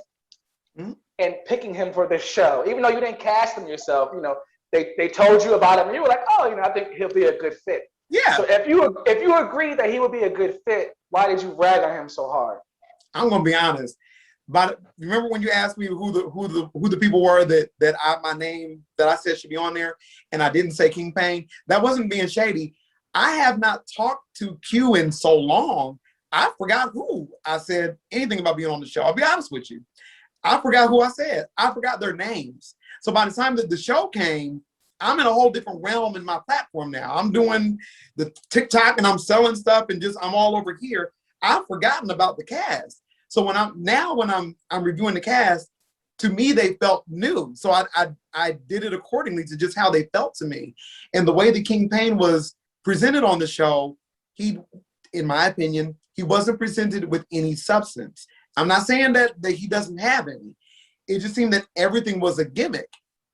in picking him for this show, even though you didn't cast him yourself? You know, they told you about him and you were like, oh, you know, I think he'll be a good fit. Yeah. So if you agree that he would be a good fit, why did you rag on him so hard? I'm gonna be honest. But remember when you asked me who the people were that my name that I said should be on there, and I didn't say King Payne? That wasn't being shady. I have not talked to Q in so long. I forgot who I said anything about being on the show. I'll be honest with you. I forgot who I said. I forgot their names. So by the time that the show came, I'm in a whole different realm in my platform now. I'm doing the TikTok and I'm selling stuff and I'm all over here. I've forgotten about the cast. So when I'm reviewing the cast, to me they felt new. So I did it accordingly to just how they felt to me. And the way that King Payne was presented on the show, he, in my opinion, he wasn't presented with any substance. I'm not saying that he doesn't have any. It just seemed that everything was a gimmick.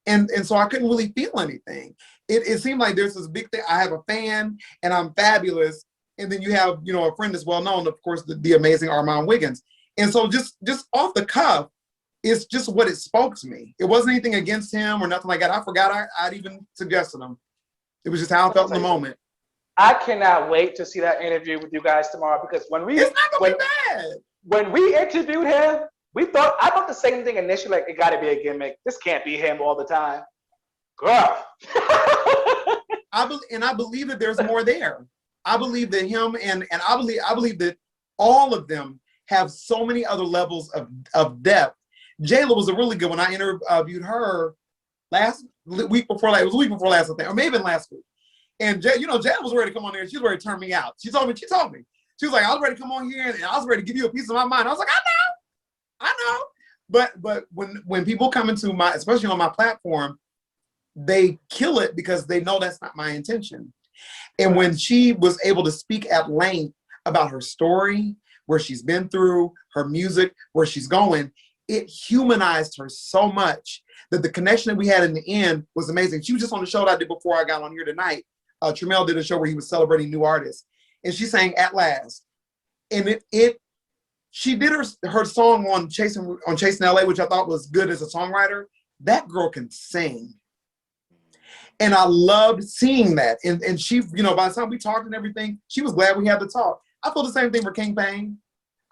And so I couldn't really feel anything. It seemed like there's this big thing. I have a fan and I'm fabulous. And then you have, you know, a friend that's well known, of course, the amazing Armand Wiggins. And so just off the cuff, it's just what it spoke to me. It wasn't anything against him or nothing like that. I forgot I'd even suggested him. It was just how I felt in the moment. I cannot wait to see that interview with you guys tomorrow, because when we interviewed him, I thought the same thing initially, like, it gotta be a gimmick. This can't be him all the time. Girl. I believe that there's more there. I believe that him and I believe that all of them have so many other levels of depth. Jayla was a really good one. I interviewed her week before last, I think, or maybe last week. And Jayla was ready to come on there. She was ready to turn me out. She told me. She was like, I was ready to come on here and I was ready to give you a piece of my mind. I was like, I know. But when people come into especially on my platform, they kill it because they know that's not my intention. And when she was able to speak at length about her story, where she's been through, her music, where she's going, it humanized her so much that the connection that we had in the end was amazing. She was just on the show that I did before I got on here tonight. Tramel did a show where he was celebrating new artists, and she sang At Last. And she did her song on Chasing LA, which I thought was good as a songwriter. That girl can sing. And I loved seeing that. And she, by the time we talked and everything, she was glad we had to talk. I feel the same thing for King Payne.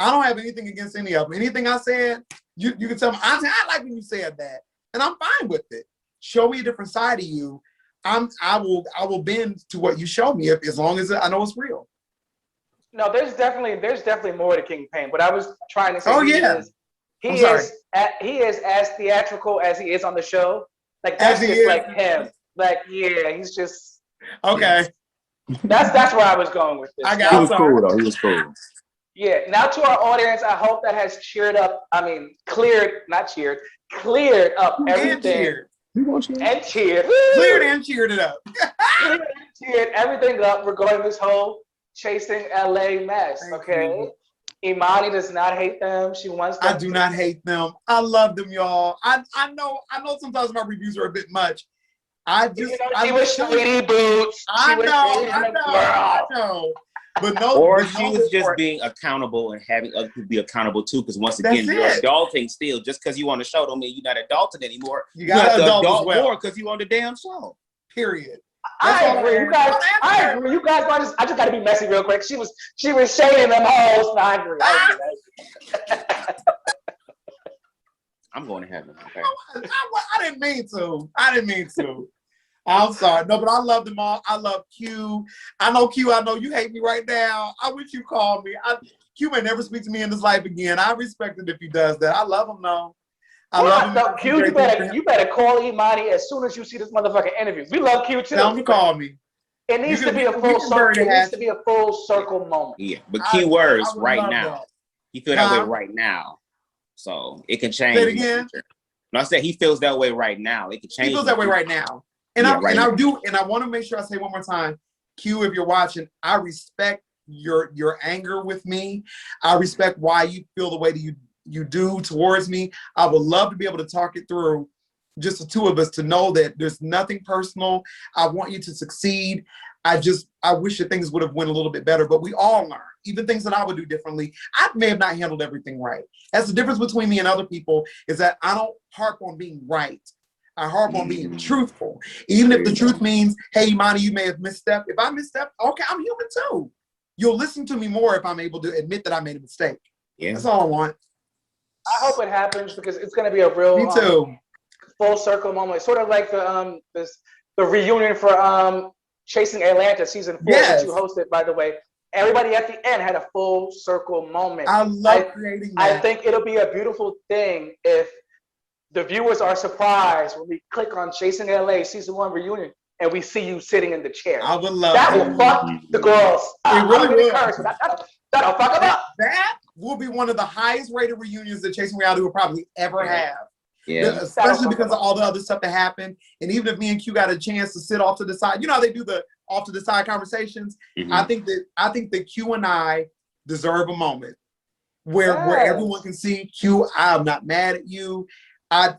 I don't have anything against any of them. Anything I said, you can tell me, I like when you said that. And I'm fine with it. Show me a different side of you. I will bend to what you show me as long as I know it's real. No, there's definitely more to King Payne. What I was trying to say, he is as theatrical as he is on the show. Like, that's just like him. Like, yeah, he's just okay. That's where I was going with this. He was cool though. He was cool. Yeah. Now to our audience, I hope that has cleared up everything. Cleared and cheered it up. Cleared and cheered everything up regarding this whole Chasing LA mess. Okay. Imani does not hate them. She wants them. I do not hate them. I love them, y'all. I know sometimes my reviews are a bit much. She was shady boots. I know. But she was just being accountable and having other people be accountable too. Because once again, you're adulting still. Just because you on the show don't mean you're not adulting anymore. You got to adult more because you on the damn show. Period. I agree. You guys. I just got to be messy real quick. She was shading them hoes. No, I agree. I'm going to heaven. Okay. I didn't mean to. I'm sorry. No, but I love them all. I love Q. I know you hate me right now. I wish you called me. Q may never speak to me in this life again. I respect it if he does that. I love him though. I love him. No, Q, you better call Imani as soon as you see this motherfucking interview. We love Q too. Tell him to call me. It needs to be a full circle. It needs to be a full circle moment. Yeah, but key words right now. He feels that way right now. So it can change. Say it again. No, I said he feels that way right now. It can change. He feels that way right now. And I want to make sure I say one more time, Q, if you're watching, I respect your anger with me. I respect why you feel the way that you do towards me. I would love to be able to talk it through, just the two of us, to know that there's nothing personal. I want you to succeed. I wish that things would have went a little bit better, but we all learn. Even things that I would do differently, I may have not handled everything right. That's the difference between me and other people, is that I don't harp on being right. I harp on being truthful. Even if the truth means, hey, Imani, you may have misstepped. If I misstepped, okay, I'm human too. You'll listen to me more if I'm able to admit that I made a mistake. Yeah. That's all I want. I hope it happens, because it's going to be a real me too. Full circle moment. Sort of like the reunion for Chasing Atlanta season 4, yes. which you hosted, by the way. Everybody at the end had a full circle moment. I love creating that. I think it'll be a beautiful thing if the viewers are surprised when we click on Chasing LA season 1 reunion and we see you sitting in the chair. I would love that. Will fuck the girls. It really will. That'll fuck them up. That will be one of the highest rated reunions that Chasing Reality will probably ever have. Yeah. Especially because of all the other stuff that happened. And even if me and Q got a chance to sit off to the side, you know how they do the off to the side conversations. I think that Q and I deserve a moment where everyone can see, Q, I'm not mad at you.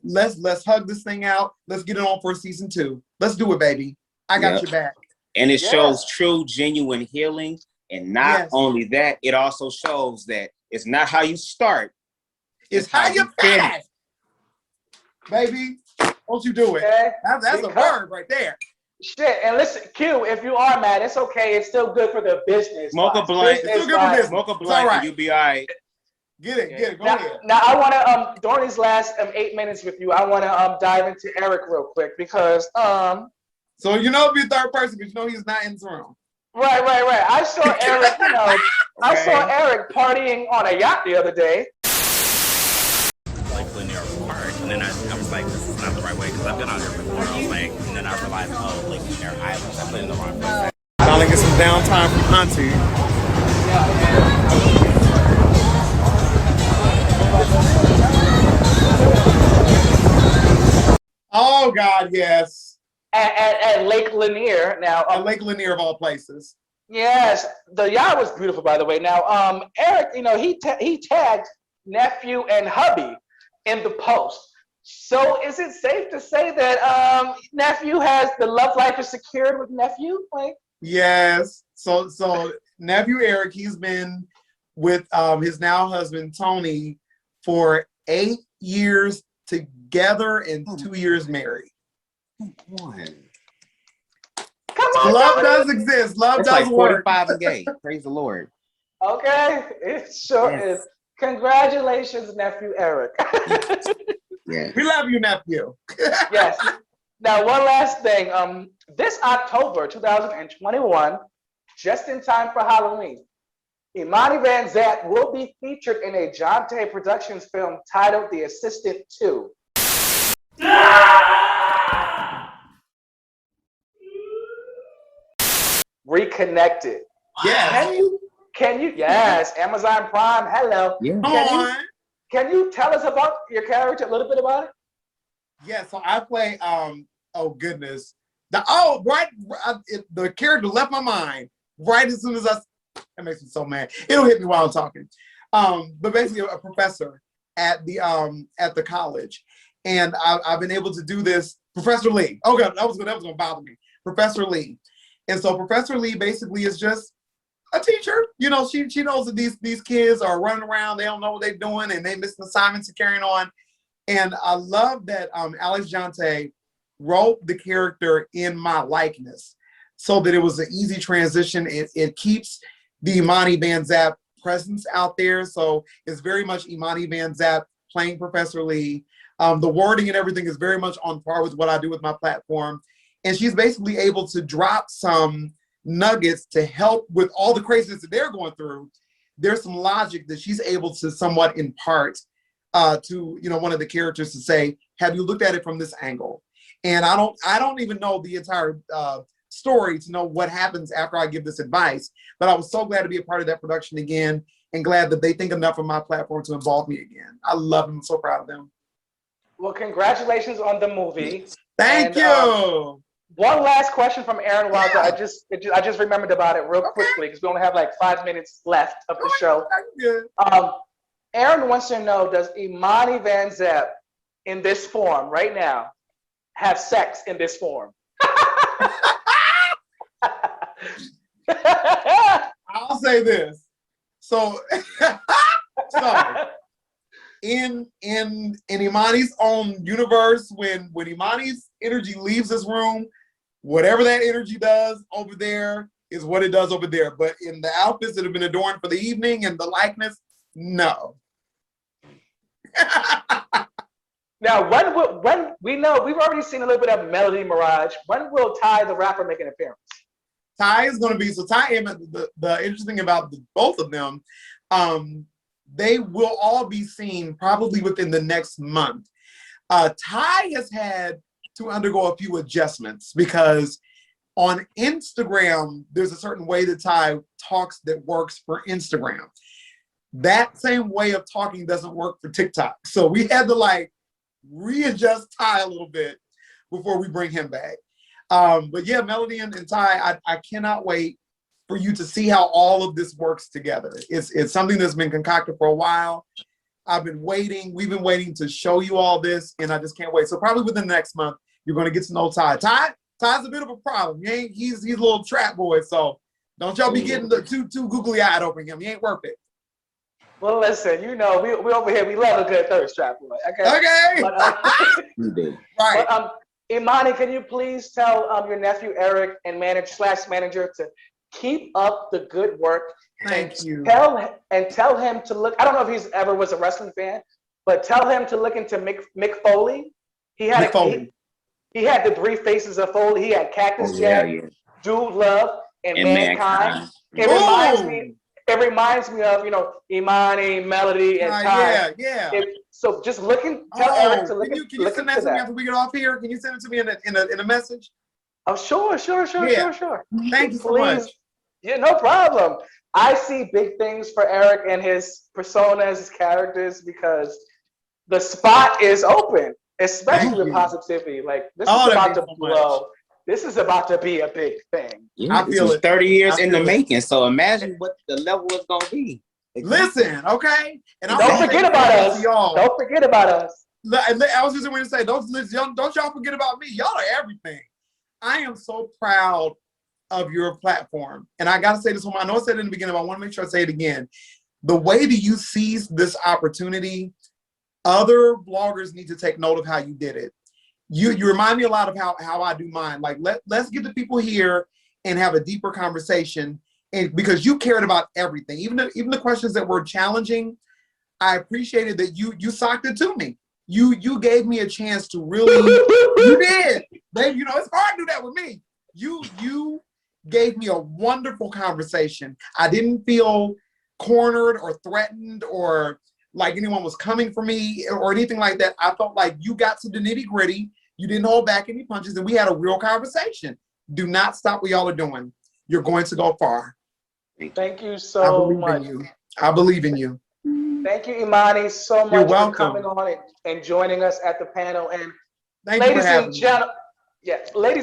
Let's hug this thing out. Let's get it on for season 2. Let's do it, baby. I got your back. And it shows true, genuine healing. And not only that, it also shows that it's not how you start. It's how you finish. Baby, won't you do it? That's a word right there. Shit, and listen, Q, if you are mad, it's okay. It's still good for the business. Smoke a blunt. It's still good for business. Smoke a blunt, and you'll be all right. Get it. Go ahead. Now I want to during these last 8 minutes with you, I want to dive into Eric real quick, because So you know, be a third person, because you know he's not in the room. Right. I saw Eric. I saw Eric partying on a yacht the other day. Like linear park, and then I was like, this is not the right way, because I've been out here before. I was like, and then I realized, oh, like linear islands, I put in the wrong place. Trying to get some downtime from Auntie. Oh God, yes. At Lake Lanier now. At Lake Lanier of all places. Yes, the yacht was beautiful, by the way. Now, Eric, he tagged nephew and hubby in the post. So is it safe to say that nephew has the love life is secured with nephew? Like, yes. So nephew Eric, he's been with his now husband Tony for 8 years together and 2 years married. Come on, love does exist. Love it's does like work. 45 and gay. Praise the Lord. Okay, it sure is. Congratulations, nephew Eric. Yeah. We love you, nephew. Yes. Now, one last thing. This October 2021, just in time for Halloween, Imani Vanzap will be featured in a Jonte Productions film titled The Assistant 2. Reconnected. Yes. Can you? Yes. Amazon Prime. Hello. Yeah. Can you tell us about your character, a little bit about it? Yeah. So I play. Oh goodness. The character left my mind right as soon as that makes me so mad. It'll hit me while I'm talking. But basically a professor at the college, and I've been able to do this. Professor Lee. Oh God, that was gonna bother me. Professor Lee. And so Professor Lee basically is just a teacher. You know, she knows that these kids are running around, they don't know what they're doing, and they missing assignments and carrying on. And I love that Alex Jonte wrote the character in my likeness so that it was an easy transition. It keeps the Imani Vanzap presence out there. So it's very much Imani Vanzap playing Professor Lee. The wording and everything is very much on par with what I do with my platform. And she's basically able to drop some nuggets to help with all the craziness that they're going through. There's some logic that she's able to somewhat impart to one of the characters to say, have you looked at it from this angle? And I don't even know the entire story to know what happens after I give this advice, but I was so glad to be a part of that production again, and glad that they think enough of my platform to involve me again. I love them. I'm so proud of them. Well, congratulations on the movie. Thank you. One last question from Aaron Wilder. I just remembered about it real quickly because we only have like 5 minutes left of the show. Aaron wants to know, does Imani Vanzap in this form right now have sex in this form? I'll say this. So, in Imani's own universe, when Imani's energy leaves this room, whatever that energy does over there is what it does over there. But in the outfits that have been adorned for the evening and the likeness, no. Now, when we know we've already seen a little bit of Melody Mirage, when will Ty the rapper make an appearance? Ty is going to be, so Ty, the interesting thing about both of them, they will all be seen probably within the next month. Ty has had to undergo a few adjustments because on Instagram, there's a certain way that Ty talks that works for Instagram. That same way of talking doesn't work for TikTok. So we had to like readjust Ty a little bit before we bring him back. But yeah, Melody and Ty, I cannot wait for you to see how all of this works together. It's something that's been concocted for a while. I've been waiting. We've been waiting to show you all this, and I just can't wait. So probably within the next month, you're going to get to know Ty. Ty's a bit of a problem. He's a little trap boy, so don't y'all be getting too googly-eyed over him. He ain't worth it. Well, listen, you know, we over here, we love a good thirst trap boy. Okay. But, right. But, Imani, can you please tell your nephew Eric and manager to keep up the good work. Thank you. Tell him to look. I don't know if he's ever was a wrestling fan, but tell him to look into Mick Foley. He had the 3 faces of Foley. He had Cactus Jack, Dude Love, and Mankind. It reminds me of, you know, Imani, Melody, and Ty. So just tell Eric to look into that. Can you send that to me after we get off here? Can you send it to me in a message? Oh, sure. Thank you so much. Yeah, no problem. I see big things for Eric and his personas, his characters, because the spot is open, especially with positivity. Like, this is about to blow. This is about to be a big thing. Yeah, I feel it. 30 years in the making, so imagine what the level is going to be. Listen, okay? And don't forget about us. Don't forget about us. I was just going to say, don't y'all forget about me. Y'all are everything. I am so proud of your platform. And I got to say this one. I know I said it in the beginning, but I want to make sure I say it again. The way that you seized this opportunity, other bloggers need to take note of how you did it. You remind me a lot of how I do mine. Like, let's get the people here and have a deeper conversation. And because you cared about everything, even the questions that were challenging, I appreciated that you socked it to me. You gave me a chance to really, you did. You know, it's hard to do that with me. You gave me a wonderful conversation. I didn't feel cornered or threatened or like anyone was coming for me or anything like that. I felt like you got to the nitty gritty. You didn't hold back any punches, and we had a real conversation. Do not stop what y'all are doing. You're going to go far. Thank you so much. I believe in you. Thank you, Imani, so much for coming on and joining us at the panel. And ladies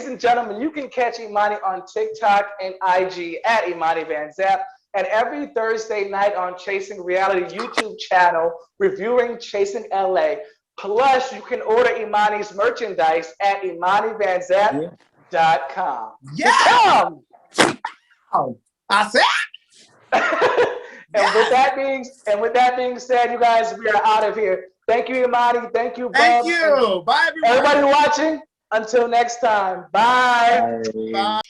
and gentlemen, you can catch Imani on TikTok and IG at Imani Vanzap, and every Thursday night on Chasing Reality YouTube channel, reviewing Chasing LA. Plus, you can order Imani's merchandise at ImaniVanzap.com. Yeah! I said. And with that being said, you guys, we are out of here. Thank you, Imani. Thank you, Bob. Thank you. Bye, everyone. Everybody watching. Until next time. Bye. Bye.